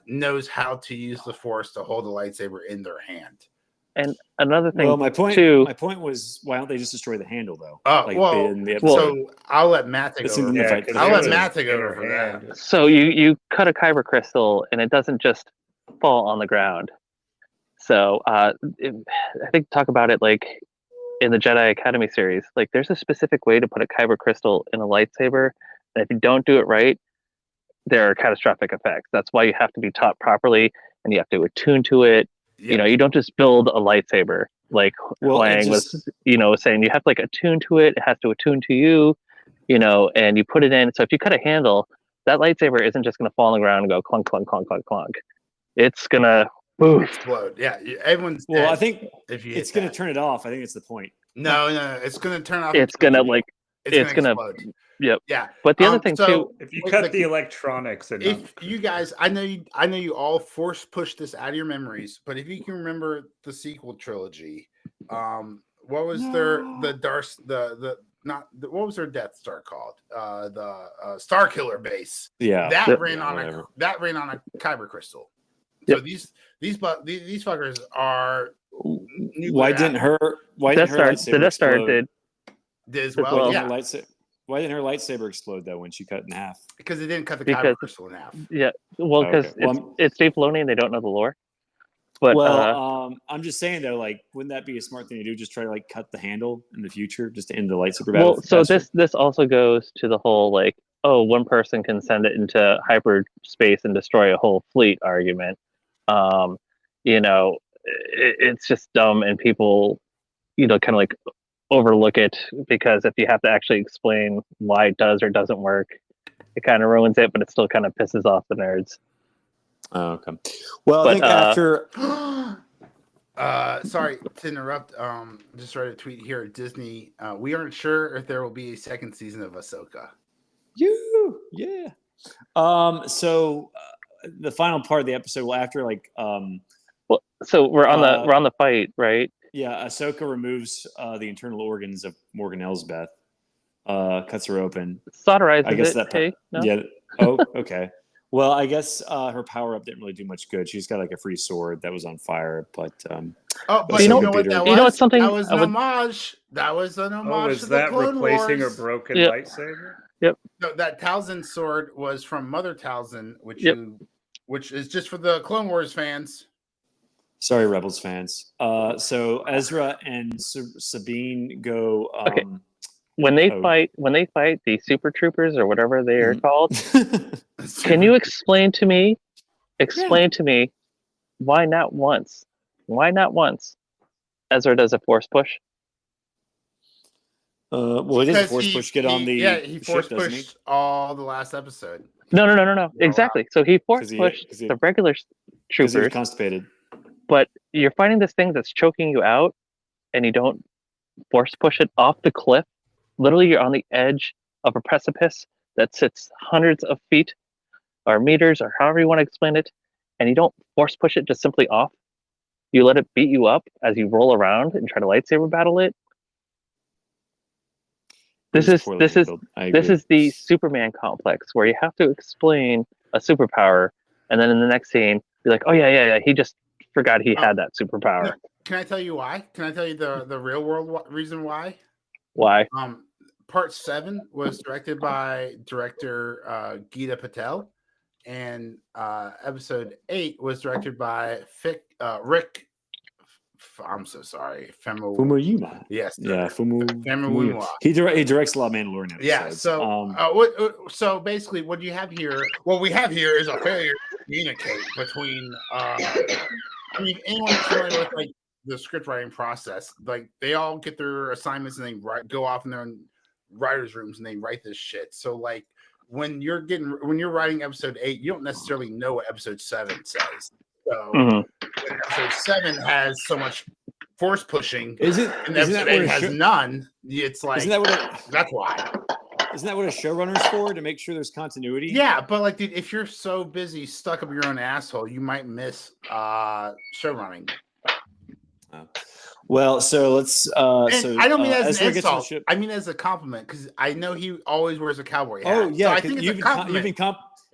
Speaker 2: knows how to use the Force to hold the lightsaber in their hand.
Speaker 4: And another thing,
Speaker 1: well, my point was, why don't they just destroy the handle though?
Speaker 2: So I'll let Matt take over. I'll let Matt take over for that.
Speaker 4: So you cut a kyber crystal and it doesn't just fall on the ground. So I think talk about it like in the Jedi Academy series, like there's a specific way to put a kyber crystal in a lightsaber. And if you don't do it right, there are catastrophic effects. That's why you have to be taught properly and you have to attune to it. Yep. You know, you don't just build a lightsaber like Huang was, saying. You have to like attune to it. It has to attune to you, and you put it in. So if you cut a handle, that lightsaber isn't just going to fall on the ground and go clunk, clunk, clunk, clunk, clunk. It's going to
Speaker 2: explode. Yeah, everyone's dead.
Speaker 1: Well, I think if it's going to turn it off. I think it's the point.
Speaker 2: No, it's going to turn off.
Speaker 4: It's going to it's going to explode. Yep.
Speaker 2: Yeah.
Speaker 4: But the other thing too,
Speaker 3: if you cut the electronics,
Speaker 2: if you guys, I know you all force push this out of your memories, but if you can remember the sequel trilogy, what was what was their Death Star called? The Star Killer base.
Speaker 1: Yeah.
Speaker 2: That ran on a kyber crystal. So these fuckers are.
Speaker 1: Why didn't her
Speaker 4: Death Star did
Speaker 2: as well? Yeah.
Speaker 1: Why didn't her lightsaber explode though when she cut it in half?
Speaker 2: Because it didn't cut the kyber crystal in half.
Speaker 4: Yeah, well, because it's Dave Filoni and they don't know the lore. But
Speaker 1: I'm just saying though, like, wouldn't that be a smart thing to do? Just try to like cut the handle in the future, just to end the lightsaber battle.
Speaker 4: Well, so this also goes to the whole like, one person can send it into hyperspace and destroy a whole fleet argument. It's just dumb, and people, kind of like overlook it because if you have to actually explain why it does or doesn't work, it kind of ruins it, but it still kind of pisses off the nerds.
Speaker 1: Oh, okay. Well, I think after
Speaker 2: sorry to interrupt, just read a tweet here at Disney. We aren't sure if there will be a second season of Ahsoka.
Speaker 1: Yeah. So the final part of the episode, after like
Speaker 4: so we're on the fight, right?
Speaker 1: Yeah, Ahsoka removes the internal organs of Morgan Elsbeth, cuts her open.
Speaker 4: Solderizes
Speaker 1: I guess
Speaker 4: it. No?
Speaker 1: Yeah. Oh, okay. Well, I guess her power up didn't really do much good. She's got like a free sword that was on fire, but
Speaker 2: but you know what that was?
Speaker 4: It's something
Speaker 2: that was an homage. That was an homage to the Clone
Speaker 3: replacing
Speaker 2: Wars.
Speaker 3: A broken lightsaber?
Speaker 4: Yep.
Speaker 2: No, that Talzin sword was from Mother Talzin, which is just for the Clone Wars fans.
Speaker 1: Sorry, Rebels fans. So Ezra and Sabine go.
Speaker 4: Okay. When they fight the Super Troopers or whatever they are called, can you explain to me why not once? Why not once? Ezra does a force push.
Speaker 1: Well, he didn't force push. Get on the
Speaker 2: he force pushed all the last episode.
Speaker 4: No. Exactly. So he force pushed the regular troopers.
Speaker 1: He was constipated.
Speaker 4: But you're fighting this thing that's choking you out, and you don't force push it off the cliff. Literally, you're on the edge of a precipice that sits hundreds of feet or meters or however you want to explain it, and you don't force push it just simply off. You let it beat you up as you roll around and try to lightsaber battle it. This is the Superman complex where you have to explain a superpower, and then in the next scene, you're like, oh yeah, he just forgot he had that superpower.
Speaker 2: No, can I tell you why? Can I tell you the real world reason why?
Speaker 4: Why?
Speaker 2: Part 7 was directed by director Geeta Patel, and episode 8 was directed by Rick. I'm so sorry,
Speaker 1: Famuyiwa.
Speaker 2: Yes,
Speaker 1: yeah,
Speaker 2: Famuyiwa.
Speaker 1: He directs a lot of Mandalorian episodes.
Speaker 2: Yeah, so basically, what you have here, what we have here is a failure to communicate between. Anyone familiar with like the script writing process, like they all get their assignments and they go off in their own writers' rooms and they write this shit. So like when you're writing episode 8, you don't necessarily know what episode 7 says. So when episode 7 has so much force pushing, and episode 8 has none. It's like that's why.
Speaker 1: Isn't that what a showrunner's for? To make sure there's continuity?
Speaker 2: Yeah, but like, dude, if you're so busy stuck up your own asshole, you might miss showrunning.
Speaker 1: Well, so let's.
Speaker 2: I don't mean as an insult. I mean as a compliment, because I know he always wears a cowboy hat.
Speaker 1: Oh yeah,
Speaker 2: so I think it's a compliment.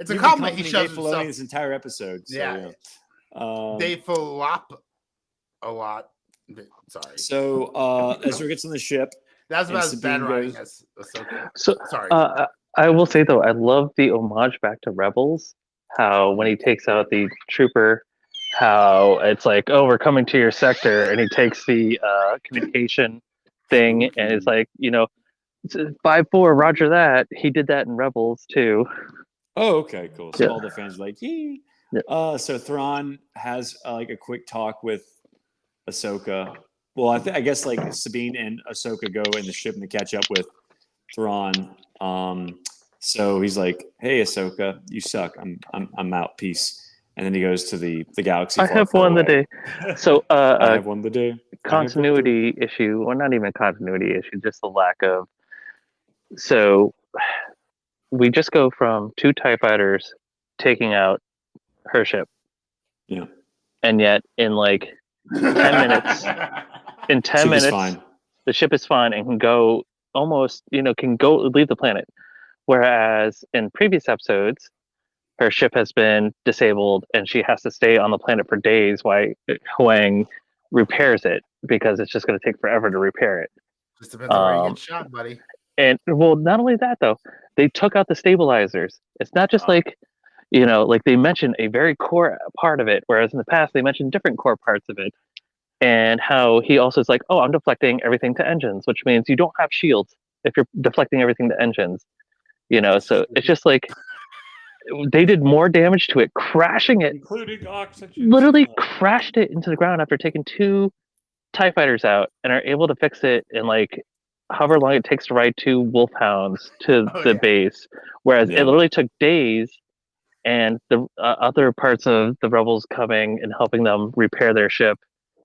Speaker 2: It's a compliment. He shows himself
Speaker 1: this entire episode. So,
Speaker 2: yeah. They flop a lot. Sorry.
Speaker 1: So Ezra gets on the ship.
Speaker 2: That's about as bad writing as Ahsoka.
Speaker 4: So sorry. I will say though, I love the homage back to Rebels. How when he takes out the trooper, how it's like, oh, we're coming to your sector, and he takes the communication thing, and it's like, 5-4, Roger that. He did that in Rebels too.
Speaker 1: Oh, okay, cool. So all the fans are like, yee. Yeah. So Thrawn has like a quick talk with Ahsoka. Well, I guess like Sabine and Ahsoka go in the ship and they catch up with Thrawn. So he's like, "Hey, Ahsoka, you suck. I'm out. Peace." And then he goes to the galaxy.
Speaker 4: I have won the day. So
Speaker 1: I have won the day.
Speaker 4: Continuity issue, or not even continuity issue, just the lack of. So we just go from 2 TIE fighters taking out her ship.
Speaker 1: Yeah.
Speaker 4: And yet in like 10 minutes. In 10 minutes, the ship is fine and can go almost, can go leave the planet. Whereas in previous episodes, her ship has been disabled and she has to stay on the planet for days while Huang repairs it because it's just going to take forever to repair it.
Speaker 2: Just depends on where you get shot, buddy.
Speaker 4: And well, not only that though, they took out the stabilizers. It's not just like they mention a very core part of it, whereas in the past they mentioned different core parts of it. And how he also is like, oh, I'm deflecting everything to engines, which means you don't have shields if you're deflecting everything to engines. So it's just like they did more damage to it, crashing it,
Speaker 3: including oxygen.
Speaker 4: Literally crashed it into the ground after taking 2 TIE fighters out, and are able to fix it in like however long it takes to ride 2 wolfhounds to the base. Whereas it literally took days, and the other parts of the rebels coming and helping them repair their ship.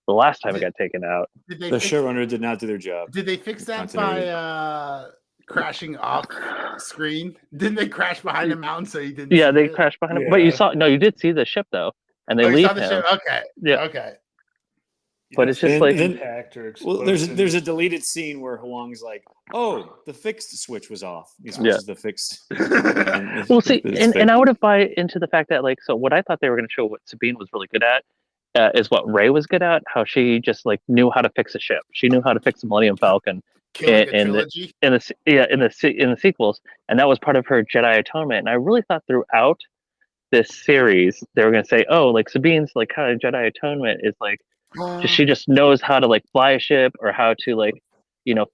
Speaker 4: The last time it got taken out,
Speaker 1: the showrunner did not do their job.
Speaker 2: Did they fix that by crashing off screen? Didn't they crash behind a mountain so you didn't?
Speaker 4: Yeah, they crashed behind him. But you did see the ship though, and they leave him.
Speaker 2: Okay.
Speaker 4: Yeah.
Speaker 2: Okay.
Speaker 4: But it's just like
Speaker 1: there's a deleted scene where Huang's like, "Oh, the fixed switch was off." He switches the fixed.
Speaker 4: Well, see, and I would have buy into the fact that like, so what I thought they were going to show what Sabine was really good at. Is what Rey was good at, how she just like knew how to fix a ship. She knew how to fix the Millennium Falcon in the sequels, and that was part of her Jedi atonement. And I really thought throughout this series they were going to say, oh, like Sabine's like kind of Jedi atonement is like she just knows how to like fly a ship or how to like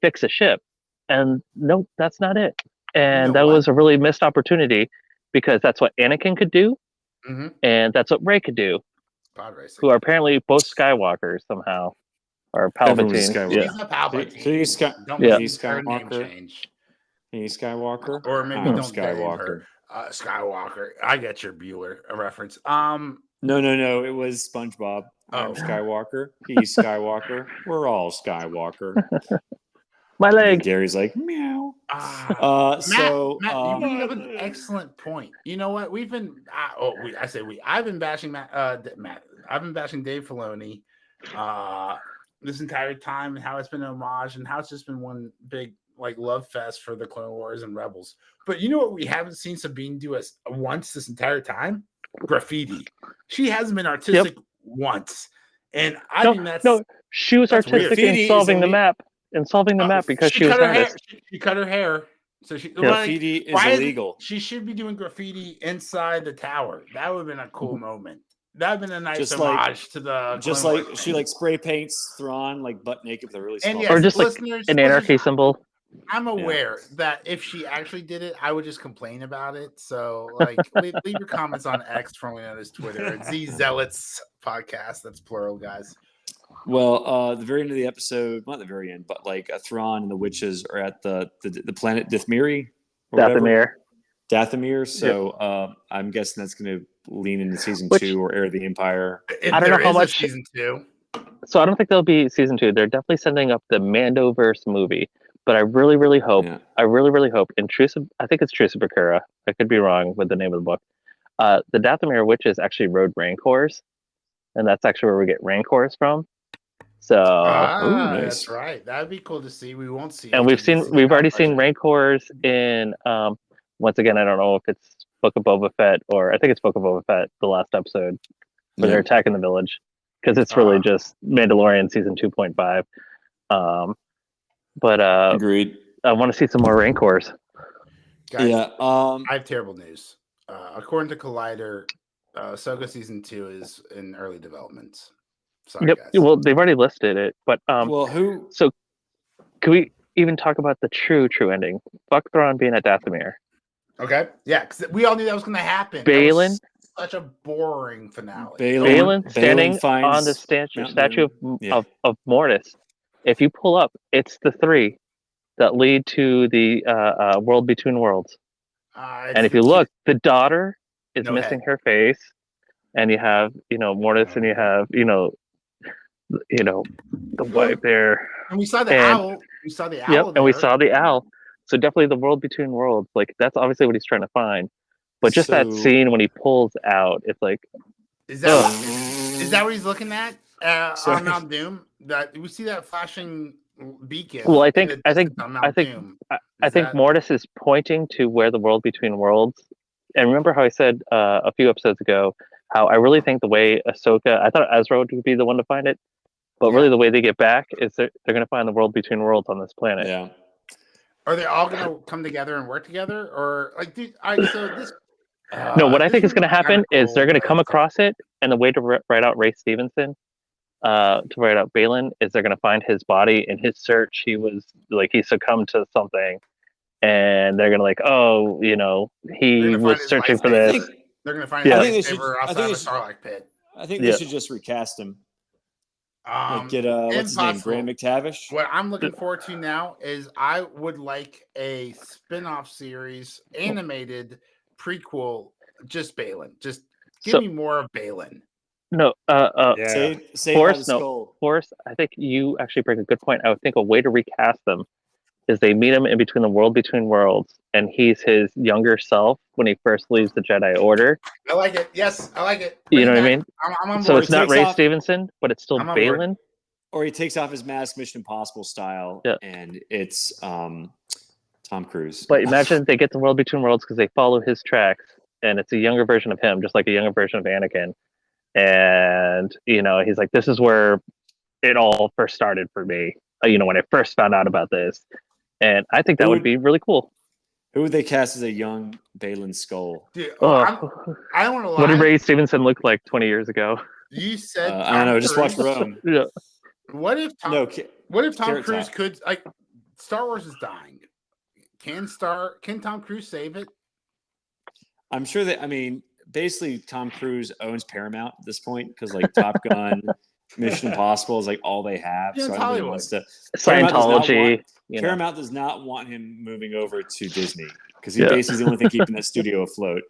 Speaker 4: fix a ship. And nope, that's not it. And that was a really missed opportunity because that's what Anakin could do, and that's what Rey could do. Who are apparently both Skywalkers somehow, or Palpatine.
Speaker 2: He's a Palpatine.
Speaker 1: He's Skywalker. He's Skywalker,
Speaker 2: or maybe don't
Speaker 1: Skywalker.
Speaker 2: Skywalker. I get your Bueller reference.
Speaker 1: No. It was SpongeBob. I'm Skywalker. He's Skywalker. We're all Skywalker.
Speaker 4: My leg.
Speaker 1: Gary's like meow.
Speaker 2: Matt, you bring up
Speaker 3: my
Speaker 2: an
Speaker 3: leg.
Speaker 2: excellent point. You know what? We've been I've been bashing Matt. I've been bashing Dave Filoni this entire time, and how it's been an homage, and how it's just been one big like love fest for the Clone Wars and Rebels. But you know what? We haven't seen Sabine do us once this entire time. Graffiti. She hasn't been artistic once, and I think that's
Speaker 4: She was artistic in solving the map. Because she was
Speaker 2: cut her
Speaker 4: an artist.
Speaker 2: hair. She cut her hair. So
Speaker 1: Graffiti is illegal.
Speaker 2: She should be doing graffiti inside the tower. That would have been a cool moment. That would have been a nice homage to the.
Speaker 1: Just like she like spray paints Thrawn like butt naked with a really small.
Speaker 4: Or just like an anarchy symbol.
Speaker 2: I'm aware that if she actually did it, I would just complain about it. So, like, leave your comments on X, formerly known as Twitter. It's the Zealots podcast. That's plural, guys.
Speaker 1: Well, the very end of the episode, not the very end, but like Thrawn and the witches are at the planet Dathomir. Dathomir. So I'm guessing that's going to lean into season 2 or Heir of the Empire.
Speaker 2: I don't know how much season 2.
Speaker 4: So I don't think there'll be season 2. They're definitely setting up the Mandoverse movie. But I really, really hope. Yeah. I really hope. Intrusive. I think it's Intrusive Bakura. I could be wrong with the name of the book. The Dathomir witches actually rode Rancors, and that's actually where we get Rancors from. So
Speaker 1: nice.
Speaker 2: That's right. That'd be cool to see. We won't see.
Speaker 4: And we've already seen Rancors in. Once again, I don't know if it's Book of Boba Fett or I think it's Book of Boba Fett, the last episode where they're attacking the village, because it's really just Mandalorian season 2.5. But
Speaker 1: agreed.
Speaker 4: I want to see some more Rancors.
Speaker 2: Guys, I have terrible news. According to Collider, Ahsoka season 2 is in early development. Sorry, guys.
Speaker 4: Well, they've already listed it, but
Speaker 1: who?
Speaker 4: So, can we even talk about the true ending? Fuck Thrawn being at Dathomir.
Speaker 2: Okay, yeah, because we all knew that was going to happen.
Speaker 4: Baylan,
Speaker 2: such a boring finale.
Speaker 4: Baylan standing on the statue of Mortis. If you pull up, it's the 3 that lead to the world between worlds. And if you look, the daughter is missing her face, and you have Mortis, and you have the wife there.
Speaker 2: And we saw the owl. We saw the owl.
Speaker 4: And we saw the owl. So definitely the world between worlds. Like that's obviously what he's trying to find. But just that scene when he pulls out, it's like,
Speaker 2: is that what he's looking at on Mount Doom? That we see that flashing beacon.
Speaker 4: Well, I think Mortis is pointing to where the world between worlds. And remember how I said a few episodes ago how I really think the way Ahsoka, I thought Ezra would be the one to find it, but really the way they get back is they're going to find the world between worlds on this planet.
Speaker 1: Yeah.
Speaker 2: Are they all going to come together and work together, or like?
Speaker 4: No, what I think is going to happen is they're going to come across it, and the way to write out Ray Stevenson, to write out Baylan, is they're going to find his body. In his search, he succumbed to something, and they're going to he was searching for this.
Speaker 2: They're going to find his lightsaber outside the Sarlacc pit.
Speaker 1: I think they should just recast him. Get what's his name, Graham McTavish.
Speaker 2: What I'm looking forward to now is I would like a spin-off series, animated prequel, just Baylan. Just give me more of Baylan.
Speaker 4: No,
Speaker 1: Forrest,
Speaker 4: I think you actually bring a good point. I would think a way to recast them is they meet him in between the world between worlds, and he's his younger self when he first leaves the Jedi Order.
Speaker 2: I like it. Yes, I like it.
Speaker 4: You know what I mean?
Speaker 2: I'm on board.
Speaker 4: So it's not Ray Stevenson, but it's still Baylan.
Speaker 1: Or he takes off his mask, Mission Impossible style, and it's Tom Cruise.
Speaker 4: But imagine they get the world between worlds because they follow his tracks, and it's a younger version of him, just like a younger version of Anakin. And he's like, "This is where it all first started for me. When I first found out about this." And I think that would be really cool.
Speaker 1: Who would they cast as a young Baylan Skull?
Speaker 2: Dude, I don't want to lie.
Speaker 4: What did Ray Stevenson look like 20 years ago?
Speaker 2: You said
Speaker 1: I don't know. Just watch Rome.
Speaker 4: Yeah.
Speaker 2: What if Tom Cruise could Star Wars is dying? Can Tom Cruise save it?
Speaker 1: I'm sure that. I mean, basically, Tom Cruise owns Paramount at this point because Top Gun. Mission Impossible is all they have.
Speaker 2: Yeah,
Speaker 1: so I really wants to
Speaker 4: Scientology.
Speaker 1: Paramount does not want him moving over to Disney because he basically is the only thing keeping that studio afloat.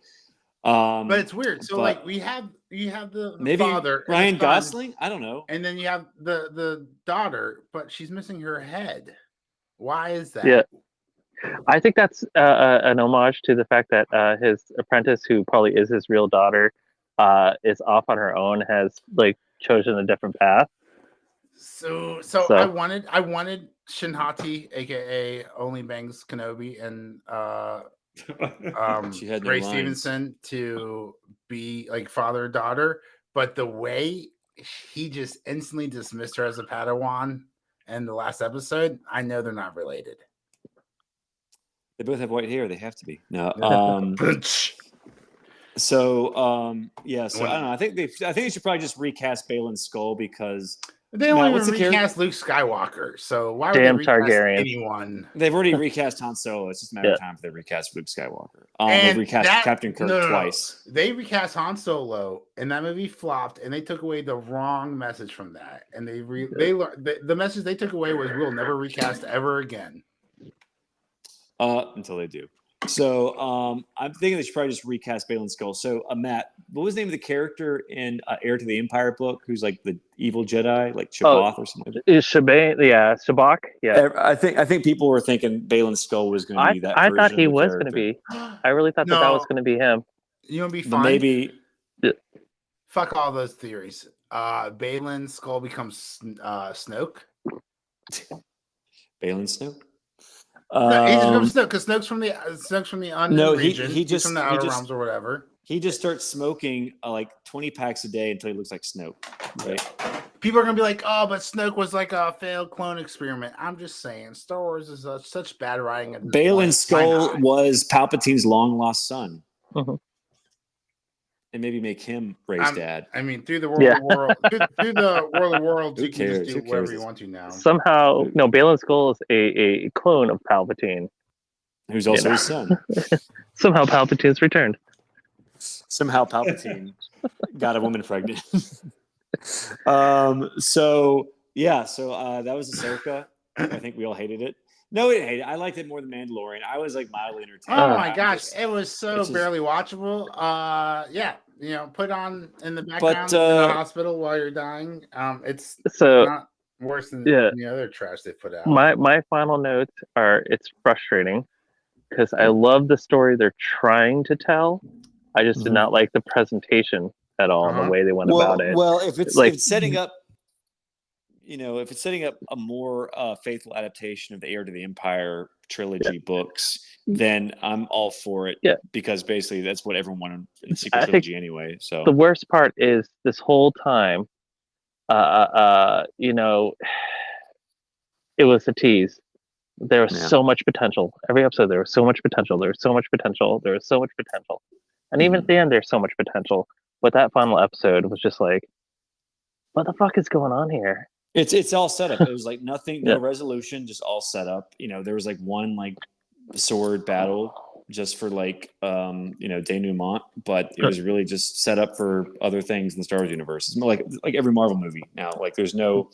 Speaker 2: But it's weird. So you have the father,
Speaker 1: Ryan Gosling. I don't know.
Speaker 2: And then you have the daughter, but she's missing her head. Why is that?
Speaker 4: Yeah. I think that's an homage to the fact that his apprentice, who probably is his real daughter, is off on her own, has like chosen a different path.
Speaker 2: So
Speaker 4: So-
Speaker 2: I wanted Shinhati, aka Only Bangs Kenobi, and
Speaker 1: She had no
Speaker 2: Ray
Speaker 1: lines.
Speaker 2: Stevenson to be like father daughter, but the way he just instantly dismissed her as a Padawan in the last episode, I know they're not related.
Speaker 1: They both have white hair. They have to be. No.
Speaker 2: So
Speaker 1: Yeah. So I don't know. I think they should probably just recast Balin's skull because
Speaker 2: they don't
Speaker 1: what's
Speaker 2: even
Speaker 1: the
Speaker 2: recast Luke Skywalker. So why would
Speaker 4: Damn
Speaker 2: they recast
Speaker 4: Targaryen.
Speaker 2: anyone?
Speaker 1: they've already recast Han Solo. It's just a matter of time if they recast Luke Skywalker.
Speaker 2: And
Speaker 1: They've recast Captain Kirk twice.
Speaker 2: They recast Han Solo, and that movie flopped, and they took away the wrong message from that. And the message they took away was we'll never recast ever again.
Speaker 1: Until they do. So I'm thinking they should probably just recast Balin's skull. So Matt, what was the name of the character in Heir to the Empire book? Who's like the evil Jedi, like Shabbath or something?
Speaker 4: Is Shabak? Yeah.
Speaker 1: I think people were thinking Balin's skull was going to be that.
Speaker 4: I
Speaker 1: version
Speaker 4: thought he
Speaker 1: of the
Speaker 4: was going to
Speaker 1: character.
Speaker 4: be. I really thought that was going to be him.
Speaker 2: You know, be
Speaker 1: But
Speaker 2: fun.
Speaker 1: maybe.
Speaker 2: Fuck all those theories. Balin's skull becomes Snoke.
Speaker 1: Balin Snoke.
Speaker 2: No, he just becomes Snoke because Snoke's from the unknown region.
Speaker 1: He just
Speaker 2: He's from the outer realms or whatever.
Speaker 1: He just starts smoking like 20 packs a day until he looks like Snoke. Right?
Speaker 2: People are gonna be like, "Oh, but Snoke was like a failed clone experiment." I'm just saying, Star Wars is such bad writing.
Speaker 1: Balin's skull was Palpatine's long lost son.
Speaker 4: Mhm.
Speaker 1: And maybe make him Rey's dad.
Speaker 2: I mean, through the world of world, through the world of worlds,
Speaker 1: Who
Speaker 2: you can just
Speaker 1: cares?
Speaker 2: do whatever you want to now.
Speaker 4: Somehow, no, Balin's skull is a clone of Palpatine,
Speaker 1: who's also his son.
Speaker 4: Somehow Palpatine's returned.
Speaker 1: Somehow Palpatine got a woman pregnant. So that was Ahsoka. I think we all hated it. No, we didn't hate it. I liked it more than Mandalorian. I was like mildly entertained.
Speaker 2: Oh my gosh, it was so barely watchable. Yeah, put on in the background in the hospital while you're dying. It's not worse than the other trash they put out.
Speaker 4: My final notes are: it's frustrating because I love the story they're trying to tell. I just did not like the presentation at all and the way they went about it.
Speaker 1: Well, if it's setting up, if it's setting up a more faithful adaptation of the Heir to the Empire trilogy books, then I'm all for it. Yeah, because basically that's what everyone wanted in the sequel trilogy anyway. So
Speaker 4: the worst part is this whole time, it was a tease. There was so much potential. Every episode, there was so much potential. There was so much potential. There was so much potential. And even at the end, there's so much potential. But that final episode was just like, what the fuck is going on here?
Speaker 1: It's all set up. It was like nothing, no resolution, just all set up. There was like one like sword battle just for like denouement, but it was really just set up for other things in the Star Wars universe. It's more like every Marvel movie now. Like there's no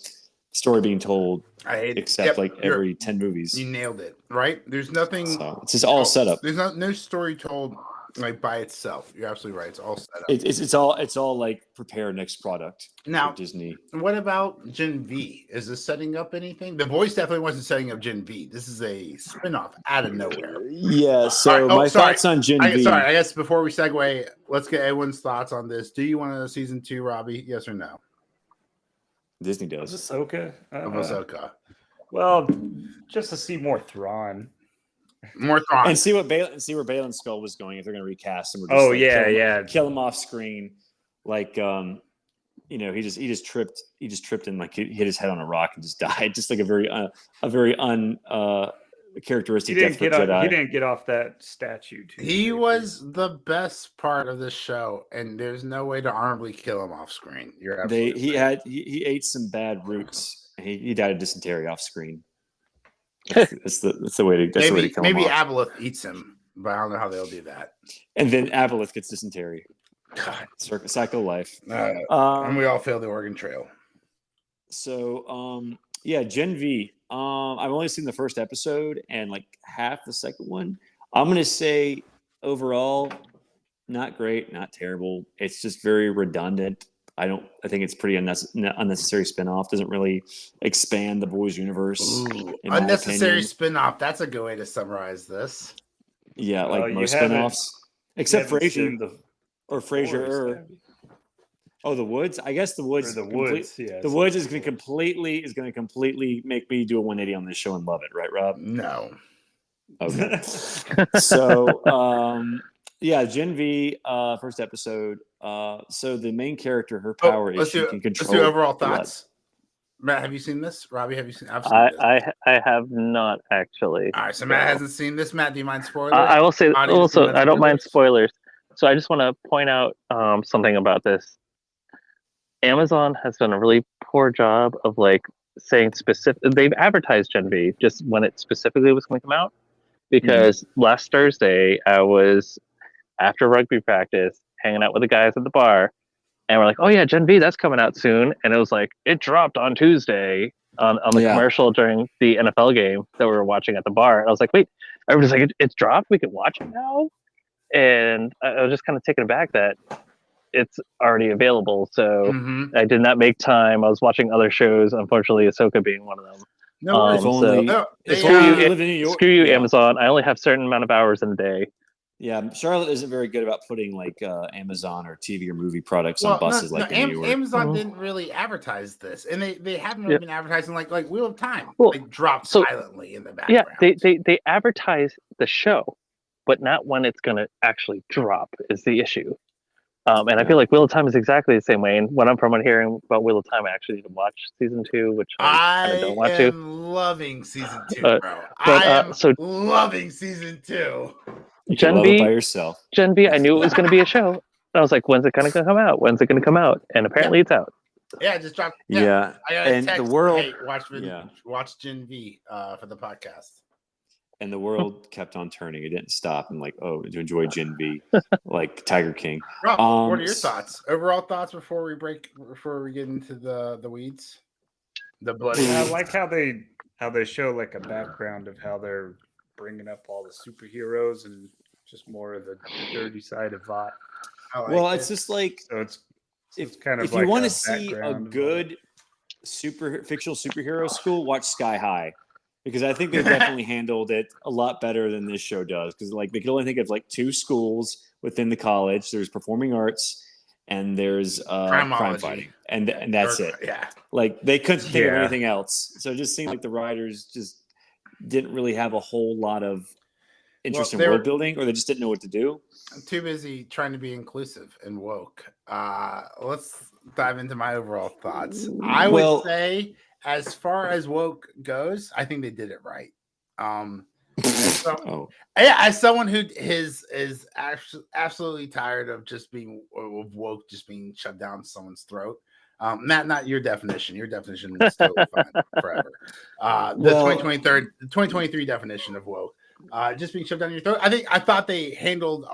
Speaker 1: story being told except every 10 movies.
Speaker 2: You nailed it, right? There's nothing.
Speaker 1: So it's just all set up.
Speaker 2: There's no story told like by itself. You're absolutely right. It's all set up.
Speaker 1: It's all like prepare next product.
Speaker 2: Now,
Speaker 1: Disney.
Speaker 2: What about Gen V? Is this setting up anything? The Voice definitely wasn't setting up Gen V. This is a spinoff out of nowhere.
Speaker 1: Yeah. So thoughts on Gen V.
Speaker 2: Sorry, I guess before we segue, let's get everyone's thoughts on this. Do you want a season 2, Robbie? Yes or no?
Speaker 1: Disney does.
Speaker 3: Ahsoka.
Speaker 2: Ahsoka.
Speaker 3: Well, just to see more Thrawn.
Speaker 1: And see where Balin's skull was going if they're going to recast him. Or just kill him off screen. Like he just tripped and like hit his head on a rock and just died. Just like a very characteristic death for Jedi.
Speaker 3: He didn't get off that statue.
Speaker 2: He was the best part of the show, and there's no way to honorably kill him off screen. You're absolutely
Speaker 1: he ate some bad roots. And he died of dysentery off screen. That's the way to kill him.
Speaker 2: Maybe Aboleth eats him, but I don't know how they'll do that.
Speaker 1: And then Aboleth gets dysentery. God, cycle life.
Speaker 2: And we all fail the Oregon Trail.
Speaker 1: So Gen V. I've only seen the first episode and like half the second one. I'm gonna say overall, not great, not terrible. It's just very redundant. I think it's pretty unnecessary spinoff. Doesn't really expand the boys universe.
Speaker 2: Ooh, unnecessary spinoff. That's a good way to summarize this.
Speaker 1: Yeah, like most spinoffs, except Frasier or Frasier. Oh, the Woods. I guess the Woods.
Speaker 3: The Woods. Yeah.
Speaker 1: The Woods is going to completely make me do a 180 on this show and love it, right, Rob?
Speaker 2: No.
Speaker 1: Okay. So, yeah, Gen V, first episode. So the main character, her power is she can control.
Speaker 2: Let's do overall thoughts. Matt, have you seen this? Robbie, have you seen? I've seen
Speaker 4: this. I have not actually.
Speaker 2: All right, so Matt hasn't seen this. Matt, do you mind spoilers?
Speaker 4: I will say also I don't mind spoilers. So I just want to point out something about this. Amazon has done a really poor job of like saying specific. They've advertised Gen V just when it specifically was going to come out. Because last Thursday I was after rugby practice hanging out with the guys at the bar, and we're like, "Oh yeah, Gen V, that's coming out soon." And it was like it dropped on Tuesday on the commercial during the NFL game that we were watching at the bar. And I was like, "Wait," everybody's like, "It's dropped. We can watch it now." And I was just kind of taken aback that it's already available. So I did not make time. I was watching other shows, unfortunately, Ahsoka being one of them.
Speaker 2: No,
Speaker 4: screw you, Amazon. I only have a certain amount of hours in a day.
Speaker 1: Yeah, Charlotte isn't very good about putting like Amazon or TV or movie products on buses in New York.
Speaker 2: Amazon didn't really advertise this, and they haven't really been advertising like Wheel of Time. They dropped silently in the background.
Speaker 4: Yeah, they advertise the show, but not when it's going to actually drop is the issue. And I feel like Wheel of Time is exactly the same way. And when I'm hearing about Wheel of Time, I actually need to watch season 2, which I don't want to.
Speaker 2: I'm loving season 2, bro. I am loving season 2.
Speaker 1: Gen V by yourself.
Speaker 4: Gen V, I knew it was going to be a show. And I was like, when's it going to come out? When's it going to come out? And apparently it's out.
Speaker 2: Yeah, it just dropped.
Speaker 1: Yeah.
Speaker 2: I got the world. Hey, watch Gen V for the podcast.
Speaker 1: And the world kept on turning. It didn't stop. And like, to enjoy Gen V, like Tiger King.
Speaker 2: Rob, what are your thoughts? Overall thoughts before we get into the weeds? The blood.
Speaker 3: Yeah, I like how they show like a background of how they're bringing up all the superheroes and just more of the dirty side of Vought.
Speaker 1: It's just like
Speaker 3: it's kind of
Speaker 1: if you want to see a good fictional superhero school, watch Sky High. Because I think they definitely handled it a lot better than this show does. Because like they could only think of like 2 schools within the college. There's performing arts and there's crime fighting, and that's it.
Speaker 2: Yeah,
Speaker 1: like they couldn't think of anything else. So it just seemed like the writers just didn't really have a whole lot of interest in world building, or they just didn't know what to do.
Speaker 2: I'm too busy trying to be inclusive and woke. Let's dive into my overall thoughts. I would say, as far as woke goes, I think they did it right. As someone who is absolutely tired of just being woke, just being shoved down someone's throat. Matt, not your definition. Your definition is still fine forever. The 2023 definition of woke, just being shoved down your throat. I thought they handled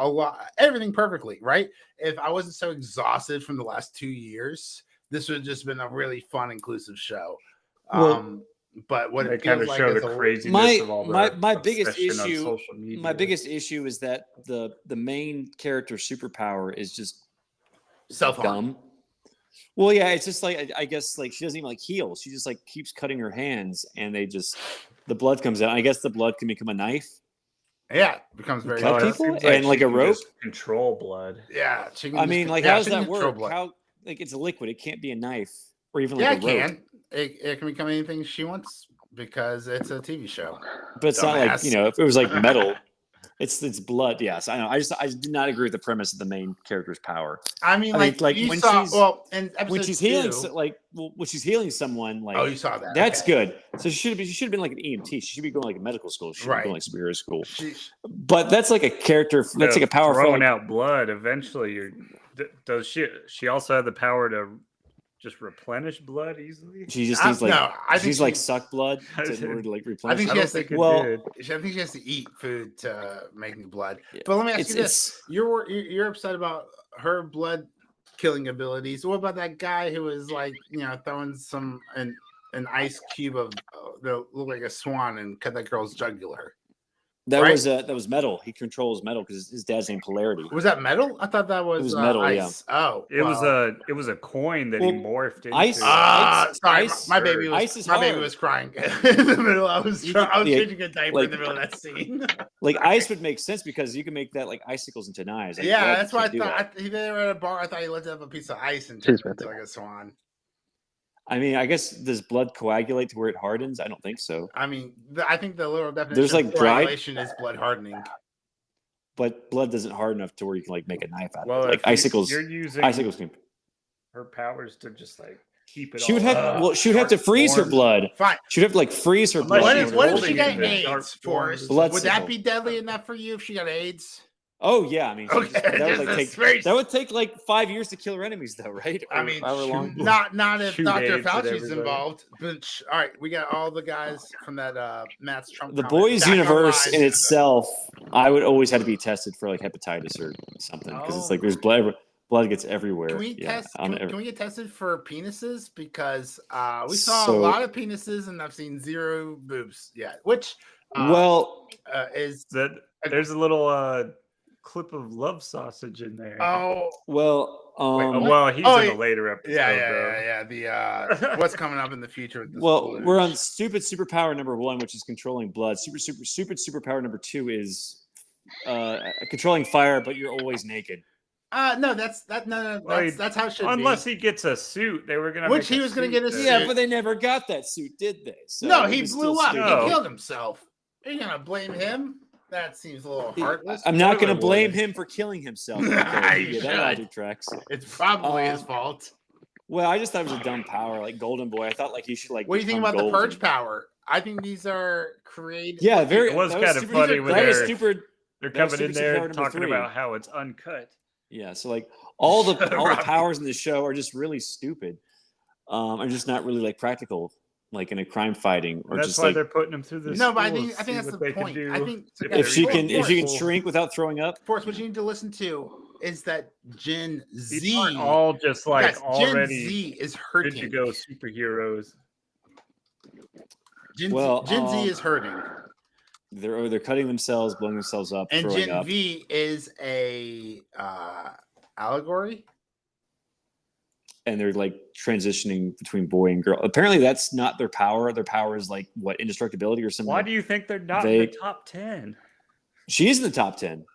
Speaker 2: everything perfectly, right? If I wasn't so exhausted from the last 2 years, this would have just been a really fun, inclusive show. But what it
Speaker 3: kind of show the craziness of all the
Speaker 1: my biggest issue is that the main character superpower is just
Speaker 2: self-harm.
Speaker 1: Well, yeah, it's just like I guess like she doesn't even like heal. She just like keeps cutting her hands, and the blood comes out. I guess the blood can become a knife.
Speaker 2: Yeah, it becomes very
Speaker 1: cut people and like a rope.
Speaker 3: Control blood.
Speaker 2: Yeah,
Speaker 1: how does that work? How it's a liquid? It can't be a knife or even like a rope.
Speaker 2: It can. It can become anything she wants because it's a TV show.
Speaker 1: But it's not like if it was like metal. It's blood. Yes, I know. I did not agree with the premise of the main character's power.
Speaker 2: I mean, when she's
Speaker 1: healing, when she's healing someone, like
Speaker 2: you saw that.
Speaker 1: That's good. So she should have been like an EMT. She should be going like a medical school. She should be going like superhero school. But that's like a character. That's like a power.
Speaker 3: Throwing out blood. Eventually, does she also have the power to just replenish blood easily?
Speaker 1: She just needs she's like suck blood in order to like replenish.
Speaker 2: I think she has to eat food to make new blood. Yeah. But let me ask you this: you're upset about her blood killing abilities. What about that guy who was like throwing an ice cube of that looked like a swan and cut that girl's jugular?
Speaker 1: That
Speaker 2: right?
Speaker 1: that was metal. He controls metal because his dad's named Polarity.
Speaker 2: Was that metal? I thought that was
Speaker 1: metal.
Speaker 2: ice.
Speaker 1: Yeah.
Speaker 2: Oh,
Speaker 3: it was a coin that he morphed into.
Speaker 1: Ice.
Speaker 2: Sorry,
Speaker 1: ice,
Speaker 2: my baby was crying in the middle. I was changing a diaper in the middle of that scene.
Speaker 1: Like ice would make sense because you can make that like icicles into knives. Like,
Speaker 2: yeah, that's why I thought. They were at a bar. I thought he lifted up a piece of ice and turned it into like a swan.
Speaker 1: I mean, I guess does blood coagulate to where it hardens? I don't think so.
Speaker 2: I mean, I think the literal definition
Speaker 1: There's like
Speaker 2: of coagulation is blood hardening.
Speaker 1: But blood doesn't harden enough to where you can like make a knife out of it.
Speaker 3: Well,
Speaker 1: Like icicles.
Speaker 3: You're using
Speaker 1: icicles can.
Speaker 3: Her powers to just like keep it.
Speaker 1: She would have. She would have to freeze her blood.
Speaker 2: Fine.
Speaker 1: She'd have to like freeze her blood.
Speaker 2: What if she got AIDS, Forrest? Would that be deadly enough for you if she got AIDS?
Speaker 1: Oh yeah, I mean, that would take like 5 years to kill her enemies, though, right?
Speaker 2: I mean, not if Dr. Fauci's involved. But all right, we got all the guys from that Matt's Trump.
Speaker 1: The boys' universe in itself, I would always have to be tested for like hepatitis or something because it's like there's blood gets everywhere.
Speaker 2: Can we test? Can we get tested for penises? Because we saw a lot of penises, and I've seen 0 boobs yet. Which is
Speaker 3: that there's a little clip of love sausage in there.
Speaker 2: Oh
Speaker 1: well,
Speaker 3: he's in a later episode.
Speaker 2: Yeah. The what's coming up in the future? With this
Speaker 1: we're on stupid superpower number 1, which is controlling blood. Stupid superpower number 2 is controlling fire, but you're always naked.
Speaker 2: No, that's how it should be.
Speaker 3: Unless he gets a suit, they were gonna.
Speaker 2: Which he was gonna get a suit.
Speaker 1: Yeah, but they never got that suit, did they? So
Speaker 2: no, he blew up. No. He killed himself. Are you gonna blame him? That seems a little heartless.
Speaker 1: I'm not going to blame him for killing himself. That logic tracks.
Speaker 2: It's probably his fault.
Speaker 1: Well, I just thought it was a dumb power, like Golden Boy. I thought like he should like.
Speaker 2: What do you think about the purge power? I think these are created.
Speaker 1: Yeah,
Speaker 3: It was kind of funny when they're coming in there talking
Speaker 1: 3.
Speaker 3: about how it's uncut.
Speaker 1: Yeah, so like all the powers in the show are just really stupid. Are just not really like practical. Like in a crime fighting, or
Speaker 3: that's
Speaker 1: just
Speaker 3: why
Speaker 1: like
Speaker 3: they're putting them through this.
Speaker 2: No, but I think that's the point. I think
Speaker 1: if she can shrink without throwing up.
Speaker 2: Of course, what you need to listen to is that Gen Z.
Speaker 3: These aren't all just like already.
Speaker 2: Gen Z is hurting.
Speaker 3: Good to go superheroes.
Speaker 2: Gen Z is hurting.
Speaker 1: They're cutting themselves, blowing themselves up,
Speaker 2: and
Speaker 1: throwing
Speaker 2: Gen
Speaker 1: up.
Speaker 2: V is a allegory.
Speaker 1: And they're like transitioning between boy and girl. Apparently, that's not their power. Their power is like what, indestructibility or something.
Speaker 3: Why do you think they're not in the top 10?
Speaker 1: She's in the top 10.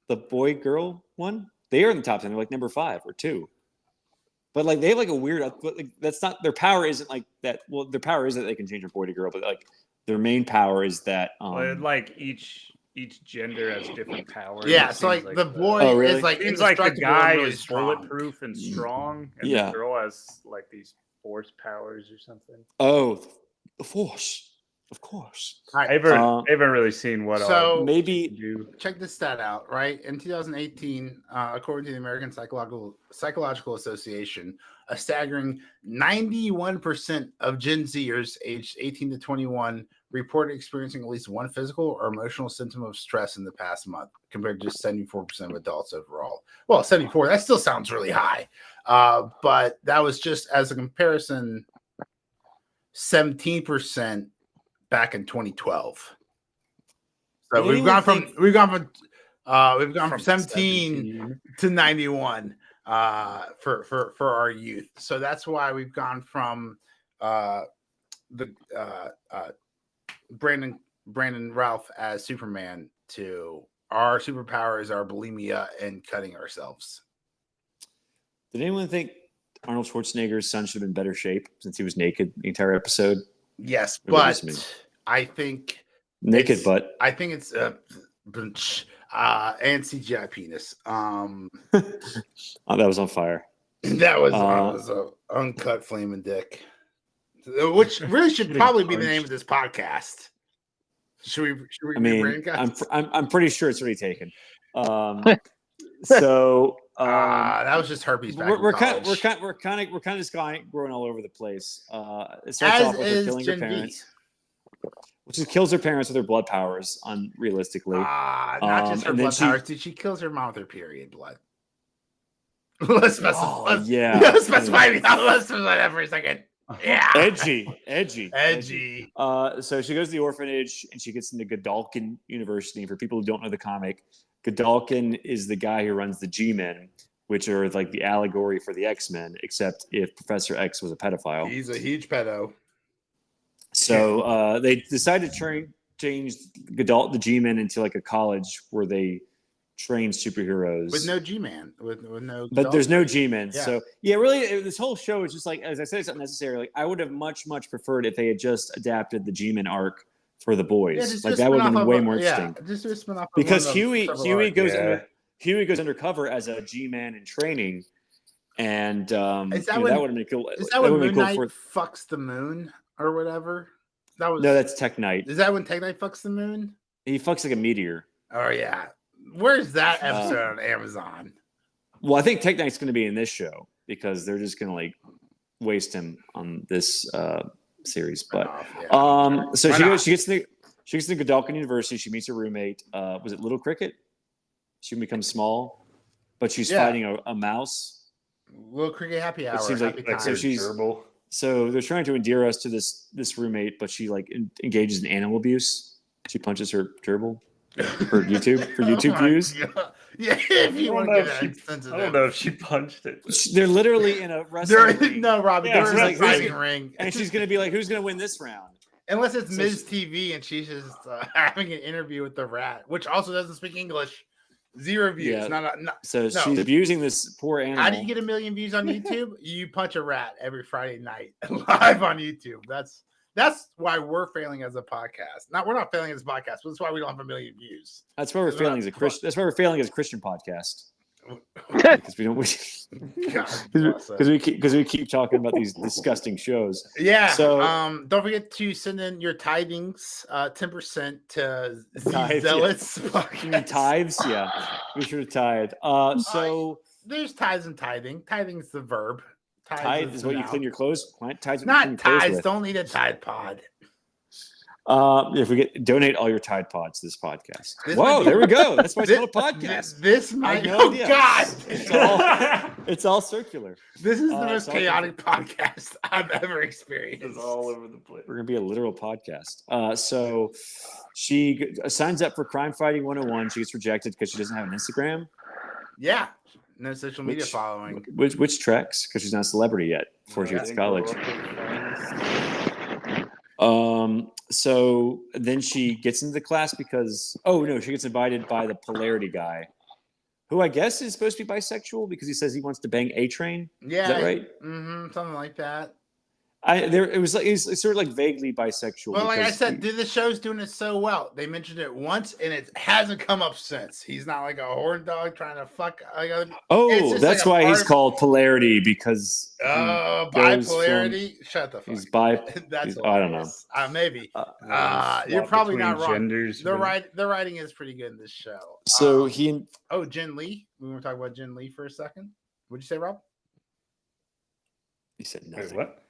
Speaker 1: The boy girl one, they are in the top 10. They're like number 5 or 2. But like they have like a weird. But like, that's not their power. Isn't like that. Well, their power is that they can change from boy to girl. But like their main power is that.
Speaker 3: Like each gender has different powers.
Speaker 2: Yeah, so like the boy is like
Speaker 3: seems like the guy is bulletproof and strong, and the girl has like these force powers or something.
Speaker 1: Oh, the force, of course.
Speaker 3: I haven't really seen what.
Speaker 2: So
Speaker 1: maybe
Speaker 2: check this stat out. Right in 2018, according to the American Psychological Association, a staggering 91% of Gen Zers aged 18 to 21 reported experiencing at least one physical or emotional symptom of stress in the past month, compared to just 74% of adults overall. Well, 74, that still sounds really high. But that was just as a comparison, 17% back in 2012. So we've gone from 17 to 91 for our youth. So that's why we've gone from Brandon Ralph as Superman to our superpower is our bulimia and cutting ourselves.
Speaker 1: Did anyone think Arnold Schwarzenegger's son should have been in better shape since he was naked the entire episode?
Speaker 2: Yes, but I think
Speaker 1: naked butt.
Speaker 2: I think it's and CGI penis.
Speaker 1: Oh, that was on fire.
Speaker 2: That was an uncut flaming dick. Which really should probably be the name of this podcast. Should we? I mean,
Speaker 1: I'm pretty sure it's already taken. So
Speaker 2: that was just herpes.
Speaker 1: We're kind of just growing all over the place. It starts off with her killing her parents, which is kills her parents with her blood powers, unrealistically.
Speaker 2: Not just her blood powers. Dude, she kills her mom with her period blood. Let's specify that for a second. Yeah.
Speaker 1: Edgy. So she goes to the orphanage and she gets into Godalkin University. For people who don't know the comic, Godalkin is the guy who runs the G-Men, which are like the allegory for the X-Men, except if Professor X was a pedophile.
Speaker 2: He's a huge pedo.
Speaker 1: So they decided to change the G-Men into like a college where they train superheroes
Speaker 2: with no G-Man, with no.
Speaker 1: But there's no G-Men. Yeah. So yeah, really, this whole show is just like, as I said, it's unnecessary. Like I would have much preferred if they had just adapted the G-Men arc for the boys. Like that would have been way more interesting.
Speaker 2: Just spin off
Speaker 1: because Huey goes undercover as a G-Man in training, and that would have been cool.
Speaker 2: Is that when Moon Knight fucks the moon or whatever?
Speaker 1: No, that's Tech Knight.
Speaker 2: Is that when Tech Knight fucks the moon?
Speaker 1: He fucks like a meteor.
Speaker 2: Oh yeah. Where's that episode on Amazon?
Speaker 1: Well, I think Tech Knight's going to be in this show because they're just going to like waste him on this series. But so she gets to Godalkin University. She meets her roommate. Was it Little Cricket? She becomes small, but she's fighting a mouse.
Speaker 2: Little Cricket happy hour.
Speaker 1: It seems like so she's gerbil. So they're trying to endear us to this roommate, but she like engages in animal abuse. She punches her gerbil. For YouTube views.
Speaker 2: God. Yeah, if you want to get that
Speaker 3: I don't know if she punched it.
Speaker 1: They're literally in a wrestling ring.
Speaker 2: No, Robbie, they're in a fighting ring.
Speaker 1: And she's going to be like, who's going to win this round?
Speaker 2: Unless it's Ms. TV and she's just having an interview with the rat, which also doesn't speak English. 0 views.
Speaker 1: Yeah. She's abusing this poor animal.
Speaker 2: How do you get 1 million views on YouTube? You punch a rat every Friday night live on YouTube. That's why we're failing as a podcast. We're not failing as a podcast, but that's why we don't have 1 million views.
Speaker 1: That's why we're failing as a Christian. That's why we're failing as a Christian podcast. Because we don't. Because we keep talking about these disgusting shows.
Speaker 2: Yeah. So don't forget to send in your tithings, 10% to Zealots.
Speaker 1: Yeah. Tithes, yeah. Be sure to tithe. So
Speaker 2: there's tithes and tithing. Tithing is the verb.
Speaker 1: Tithe is what you clean your clothes. Tithes
Speaker 2: not tithes. Don't need a Tide Pod.
Speaker 1: If we donate all your Tide Pods to this podcast. Whoa, there we go. That's why it's called a podcast.
Speaker 2: This might. Oh God!
Speaker 1: It's all circular.
Speaker 2: This is the most chaotic podcast I've ever experienced.
Speaker 3: It's all over the place.
Speaker 1: We're gonna be a literal podcast. So she signs up for Crime Fighting 101. She gets rejected because she doesn't have an Instagram.
Speaker 2: Yeah. No social media following.
Speaker 1: Which tracks? Because she's not a celebrity yet before she gets to college. So then she gets into the class because she gets invited by the Polarity guy, who I guess is supposed to be bisexual because he says he wants to bang A-Train.
Speaker 2: Yeah,
Speaker 1: is that right?
Speaker 2: Something like that.
Speaker 1: It was like he's sort of like vaguely bisexual.
Speaker 2: Well, like I said, the show's doing it so well. They mentioned it once, and it hasn't come up since. He's not like a horn dog trying to fuck.
Speaker 1: That's why he's called Polarity because
Speaker 2: bipolarity. Shut the fuck.
Speaker 1: He's
Speaker 2: That's
Speaker 1: I don't know.
Speaker 2: Maybe. You're probably not wrong.
Speaker 3: Genders,
Speaker 2: the writing is pretty good in this show.
Speaker 1: So
Speaker 2: Jen Lee. We want to talk about Jen Lee for a second. What'd you say, Rob?
Speaker 1: He said nothing.
Speaker 3: Wait, what?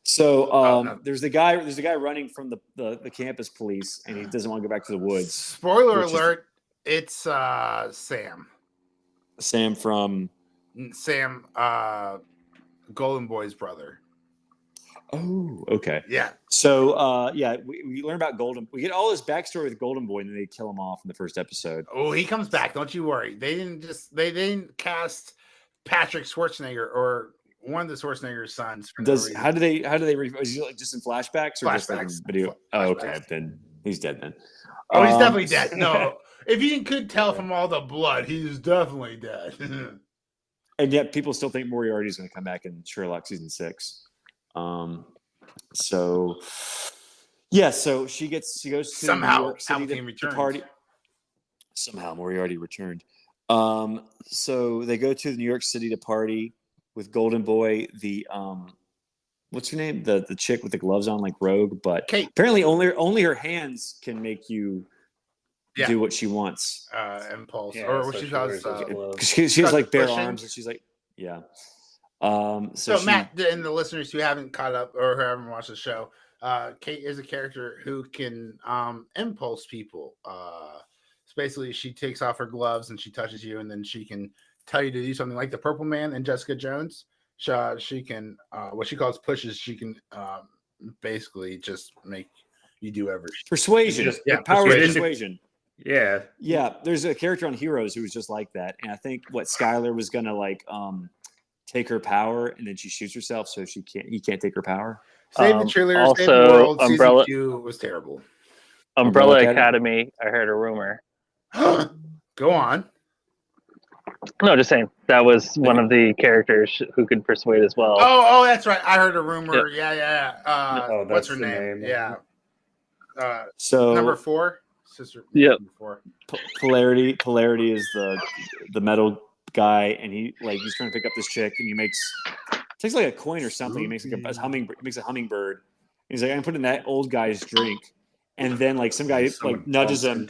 Speaker 1: So there's the guy running from the campus police, and he doesn't want to go back to the woods.
Speaker 2: Spoiler alert! It's Sam.
Speaker 1: Sam from
Speaker 2: Golden Boy's brother.
Speaker 1: Oh, okay.
Speaker 2: Yeah.
Speaker 1: So we learn about Golden. We get all his backstory with Golden Boy, and then they kill him off in the first episode.
Speaker 2: Oh, he comes back. Don't you worry. They didn't cast Patrick Schwarzenegger or one of the Schwarzenegger's sons.
Speaker 1: How do they? Is he like just in flashbacks or just like in video? Oh, okay. Then he's dead. Then.
Speaker 2: Oh, he's definitely dead. No, if you could tell from all the blood, he's definitely dead.
Speaker 1: And yet, people still think Moriarty is going to come back in Sherlock season 6. So she goes to
Speaker 2: somehow
Speaker 1: New York City to party. Somehow Moriarty returned. So they go to New York City to party with Golden Boy, the what's her name? The chick with the gloves on, like Rogue, but
Speaker 2: Kate.
Speaker 1: Apparently only her hands can make you do what she wants.
Speaker 2: Impulse, or what she calls.
Speaker 1: She has like bare arms, and she's like, yeah. So
Speaker 2: Matt and the listeners who haven't caught up or who haven't watched the show, Kate is a character who can impulse people. So basically, she takes off her gloves and she touches you, and then she can tell you to do something like the Purple Man and Jessica Jones. she can what she calls pushes. She can basically just make you do everything.
Speaker 1: Persuasion.
Speaker 3: Just-
Speaker 1: The
Speaker 2: yeah,
Speaker 1: power of
Speaker 3: persuasion.
Speaker 1: persuasion.
Speaker 3: Yeah.
Speaker 1: Yeah, there's a character on Heroes who was just like that, and I think what Skylar was gonna like take her power, and then she shoots herself, so he can't take her power.
Speaker 2: Save the cheerleader,
Speaker 4: also,
Speaker 2: save the world.
Speaker 4: Umbrella-
Speaker 2: Season 2 was terrible.
Speaker 4: Umbrella
Speaker 1: Umbrella
Speaker 4: Academy. I heard a rumor.
Speaker 2: Go on.
Speaker 4: No, just saying that was one of the characters who could persuade as well.
Speaker 2: Oh, that's right. I heard a rumor. Yeah.
Speaker 3: Oh,
Speaker 2: What's
Speaker 3: that's
Speaker 2: her
Speaker 3: the
Speaker 2: name?
Speaker 3: name.
Speaker 2: Yeah.
Speaker 1: So
Speaker 2: Number 4, sister.
Speaker 4: Yep.
Speaker 2: Number 4.
Speaker 1: Polarity is the metal guy, and he's trying to pick up this chick, and takes like a coin or something. He makes like a hummingbird. And he's like, I'm putting that old guy's drink, and then like some guy like nudges him,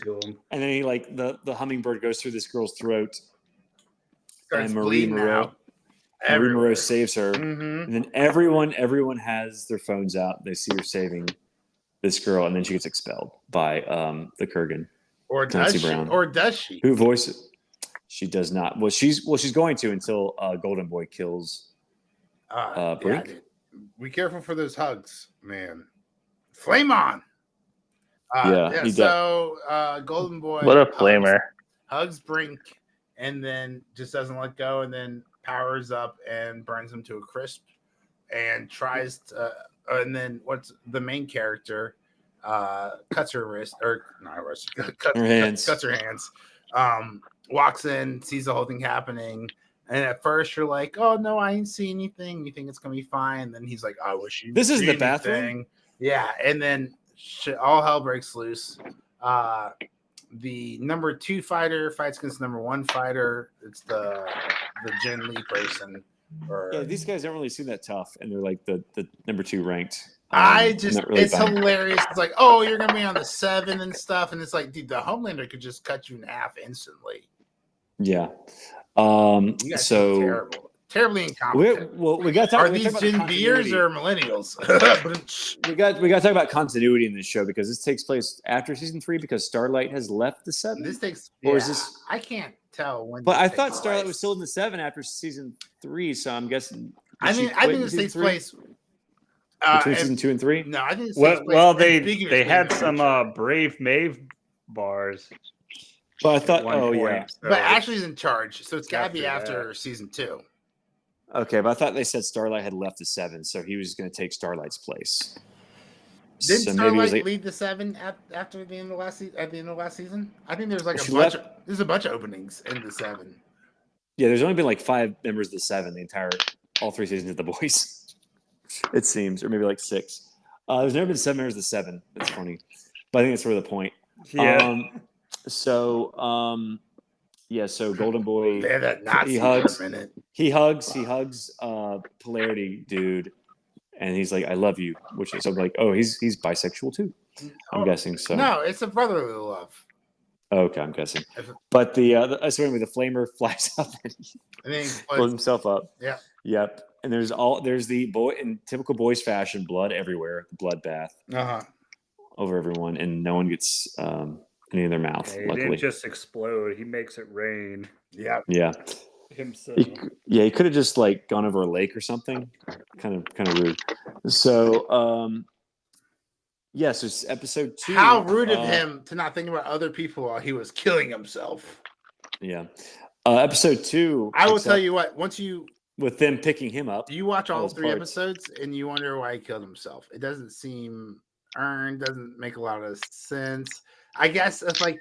Speaker 1: and then he like the hummingbird goes through this girl's throat, and Marie Moreau saves her, and then everyone has their phones out. They see her saving this girl, and then she gets expelled by the Kurgan.
Speaker 2: Or does she?
Speaker 1: Brown.
Speaker 2: Or does she?
Speaker 1: Who voices? She does not. Well, she's going to until Golden Boy kills Brink.
Speaker 2: Yeah, be careful for those hugs, man. Flame on. So Golden Boy.
Speaker 4: What a flamer!
Speaker 2: Hugs Brink, and then just doesn't let go, and then powers up and burns him to a crisp, and tries to. And then what's the main character? Cuts her wrist, or not wrist. Cuts her hands. Walks in, sees the whole thing happening, and at first you're like, "Oh no, I ain't see anything." You think it's gonna be fine, and then he's like, "I wish you."
Speaker 1: This is the bathroom.
Speaker 2: Yeah, and then all hell breaks loose. The number 2 fighter fights against the number 1 fighter. It's the Gen Lee person.
Speaker 1: Yeah, these guys don't really seem that tough, and they're like the number 2 ranked.
Speaker 2: It's hilarious. It's like, oh, you're gonna be on the 7 and stuff, and it's like, dude, the Homelander could just cut you in half instantly.
Speaker 1: Yeah.
Speaker 2: You guys are terribly incompetent.
Speaker 1: We got to talk.
Speaker 2: Are these Gen Beers or millennials?
Speaker 1: we got to talk about continuity in this show, because this takes place after season 3, because Starlight has left the 7.
Speaker 2: Is this? I can't tell when.
Speaker 1: But I thought Starlight was still in the 7 after season 3, so I'm guessing.
Speaker 2: I think this takes place
Speaker 1: between season 2 and 3.
Speaker 2: No, I think.
Speaker 3: They had some Brave Maeve bars.
Speaker 1: But I thought,
Speaker 2: so but Ashley's in charge, so it's got to be after season 2.
Speaker 1: Okay, but I thought they said Starlight had left the 7, so he was going to take Starlight's place.
Speaker 2: Didn't Starlight lead the 7 after the end of last season? At the end of last season, I think there's like there's a bunch of openings in the 7.
Speaker 1: Yeah, there's only been like 5 members of the 7 all 3 seasons of The Boys. It seems, or maybe like 6. There's never been 7 members of the 7. That's funny, but I think that's sort of the point.
Speaker 3: Yeah.
Speaker 1: So Golden Boy, he hugs Polarity dude, and he's like, I love you, which is, I'm like, oh, he's bisexual too. I'm guessing so.
Speaker 2: No, it's a brotherly love.
Speaker 1: Okay, I'm guessing. But the flamer flies up and
Speaker 2: then he
Speaker 1: blows himself up.
Speaker 2: Yeah.
Speaker 1: Yep. And there's the boy in typical boys fashion, blood everywhere, bloodbath over everyone, and no one gets any in their mouth.
Speaker 3: He
Speaker 1: luckily,
Speaker 3: didn't just explode. He makes it rain.
Speaker 2: Yeah.
Speaker 1: Yeah.
Speaker 3: Himself.
Speaker 1: He could have just like gone over a lake or something. Kind of rude. So, so it's episode 2.
Speaker 2: How rude of him to not think about other people while he was killing himself.
Speaker 1: Yeah. Episode 2.
Speaker 2: I will tell you what.
Speaker 1: With them picking him up,
Speaker 2: you watch all 3 episodes and you wonder why he killed himself. It doesn't seem earned. Doesn't make a lot of sense. I guess it's like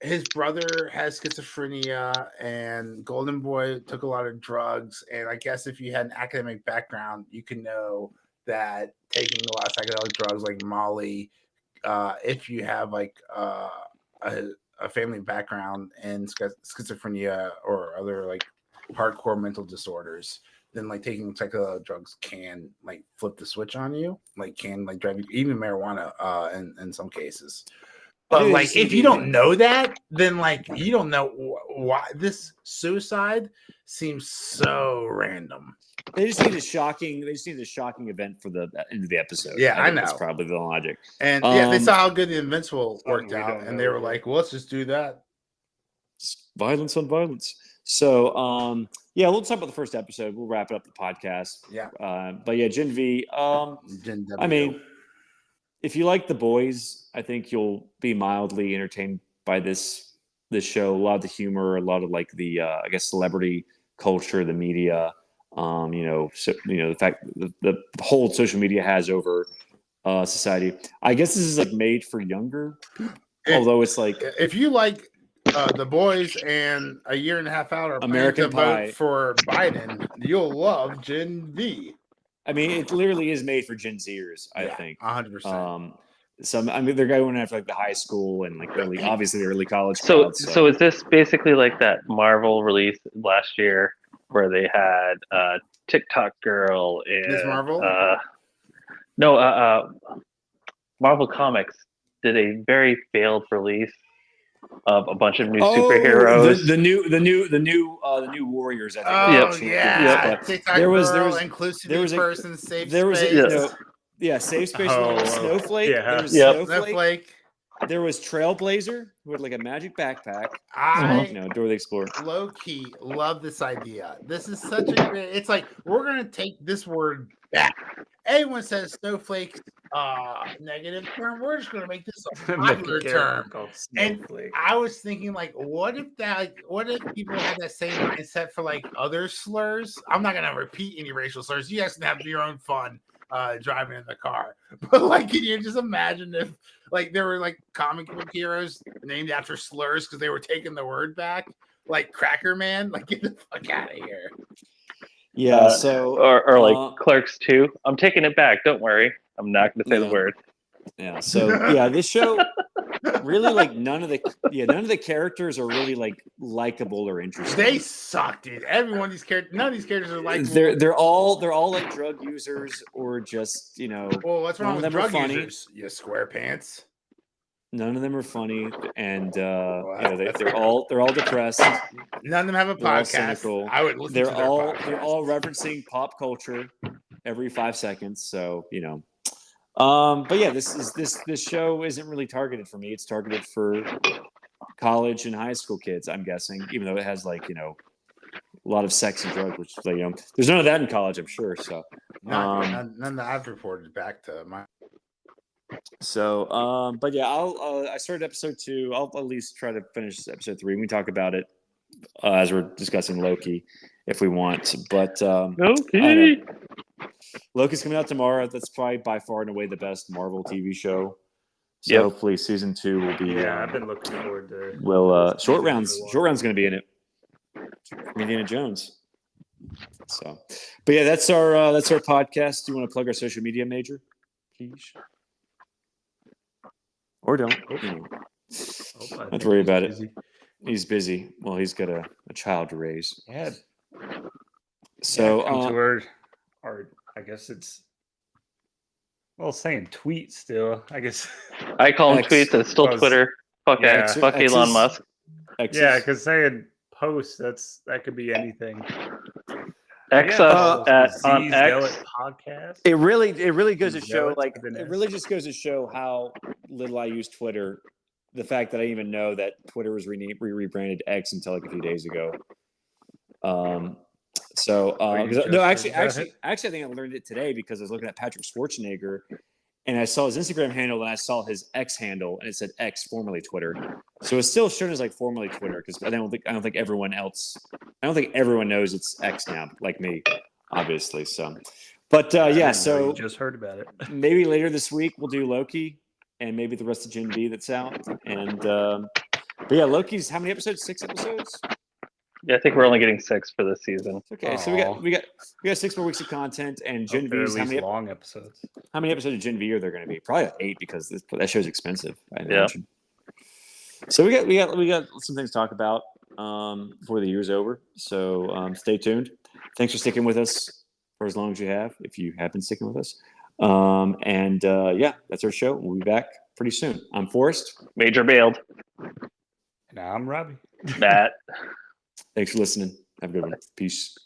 Speaker 2: his brother has schizophrenia and Golden Boy took a lot of drugs. And I guess if you had an academic background, you can know that taking a lot of psychedelic drugs like Molly, if you have like a family background in schizophrenia or other like hardcore mental disorders, then like taking psychedelic drugs can like flip the switch on you, like can like drive you, even marijuana in some cases. But like, if you don't know that, then like you don't know why this suicide seems so random.
Speaker 1: They just need a shocking event for the end of the episode.
Speaker 2: Yeah, I know.
Speaker 1: That's probably the logic.
Speaker 2: And they saw how good the Invincible worked out, and they were like, "Well, let's just do that."
Speaker 1: Violence on violence. So, yeah, we'll talk about the first episode. We'll wrap it up the podcast.
Speaker 2: Yeah.
Speaker 1: But yeah, Gen V.
Speaker 2: Gen W.
Speaker 1: I mean, if you like The Boys, I think you'll be mildly entertained by this show. A lot of the humor, a lot of like the I guess celebrity culture, the media. The fact the whole social media has over society. I guess this is like made for younger people, although it's like
Speaker 2: if you like The Boys and a year and a half out are
Speaker 1: American
Speaker 2: planning to
Speaker 1: Pie
Speaker 2: vote for Biden, you'll love Gen V.
Speaker 1: I mean, it literally is made for Gen Zers, I think.
Speaker 2: 100%.
Speaker 1: They're going after like the high school and like obviously the early college
Speaker 4: So
Speaker 1: crowd.
Speaker 4: so is this basically like that Marvel release last year where they had TikTok girl and
Speaker 2: Miss Marvel?
Speaker 4: Marvel Comics did a very failed release of a bunch of new superheroes.
Speaker 1: The new Warriors. I think.
Speaker 2: Oh yeah, TikTok
Speaker 1: there was
Speaker 2: inclusivity person, safe space.
Speaker 1: Safe space. Snowflake.
Speaker 3: Yeah.
Speaker 1: There was
Speaker 2: Snowflake.
Speaker 1: There was Trailblazer, who had like a magic backpack. Dora the Explorer.
Speaker 2: Low key love this idea. This is such a great. It's like we're gonna take this word back. Everyone says snowflake, negative term. We're just gonna make this a popular term. And I was thinking, like, what if people had that same mindset for like other slurs? I'm not gonna repeat any racial slurs. You guys can have your own fun driving in the car. But like, can you just imagine if like there were like comic book heroes named after slurs because they were taking the word back, like Cracker Man? Like, get the fuck out of here.
Speaker 1: Yeah.
Speaker 4: Or like Clerks 2. I'm taking it back. Don't worry. I'm not going to say the word.
Speaker 1: Yeah. So yeah, this show really like none of the characters are really like likable or interesting.
Speaker 2: They suck, dude. None of these characters are likable.
Speaker 1: They're all like drug users or just
Speaker 2: Well, what's wrong with drug users? You SquarePants.
Speaker 1: None of them are funny, and they're all depressed.
Speaker 2: None of them have a podcast. I would listen to their podcast.
Speaker 1: They're all referencing pop culture every 5 seconds. So but yeah, this show isn't really targeted for me. It's targeted for college and high school kids, I'm guessing. Even though it has like a lot of sex and drugs, which there's none of that in college, I'm sure. So
Speaker 2: none that I've reported back to my.
Speaker 1: So, but yeah, I started episode 2. I'll at least try to finish episode 3. We can talk about it as we're discussing Loki if we want. But Loki's coming out tomorrow. That's probably by far and away the best Marvel TV show. So hopefully season 2 will be.
Speaker 3: Yeah, I've been looking forward to.
Speaker 1: Well, Short Round's going to be in it. Indiana Jones. So, but yeah, that's our podcast. Do you want to plug our social media, Major? Please. Or don't. Don't worry about it. He's busy. Well, he's got a child to raise.
Speaker 3: Yeah.
Speaker 1: So,
Speaker 3: or I guess it's saying tweet still. I guess
Speaker 4: I call them tweets. It's still Twitter. Fuck X. Fuck Elon Musk.
Speaker 3: Yeah, because saying post that could be anything.
Speaker 4: X on X
Speaker 3: podcast.
Speaker 1: It really goes to show it really just goes to show how little I use Twitter. The fact that I didn't even know that Twitter was rebranded X until like a few days ago. Actually, I think I learned it today because I was looking at Patrick Schwarzenegger, and I saw his Instagram handle and I saw his X handle, and it said X, formerly Twitter. So it's still shown as like formerly Twitter because I don't think everyone knows it's X now, like me, obviously. So, but so
Speaker 3: just heard about it.
Speaker 1: Maybe later this week we'll do Loki, and maybe the rest of Gen V that's out. And but yeah, Loki's how many episodes? 6 episodes.
Speaker 4: Yeah, I think we're only getting 6 for this season.
Speaker 1: Okay, so we got 6 more weeks of content, and Gen V's how many
Speaker 3: long episodes?
Speaker 1: How many episodes of Gen V are there going to be? Probably 8 because that show's expensive. I imagine. So we got some things to talk about before the year's over. So stay tuned. Thanks for sticking with us for as long as you have, if you have been sticking with us. That's our show. We'll be back pretty soon. I'm Forrest.
Speaker 4: Major bailed.
Speaker 3: And I'm Robbie.
Speaker 4: Matt.
Speaker 1: Thanks for listening. Have a good one. Peace.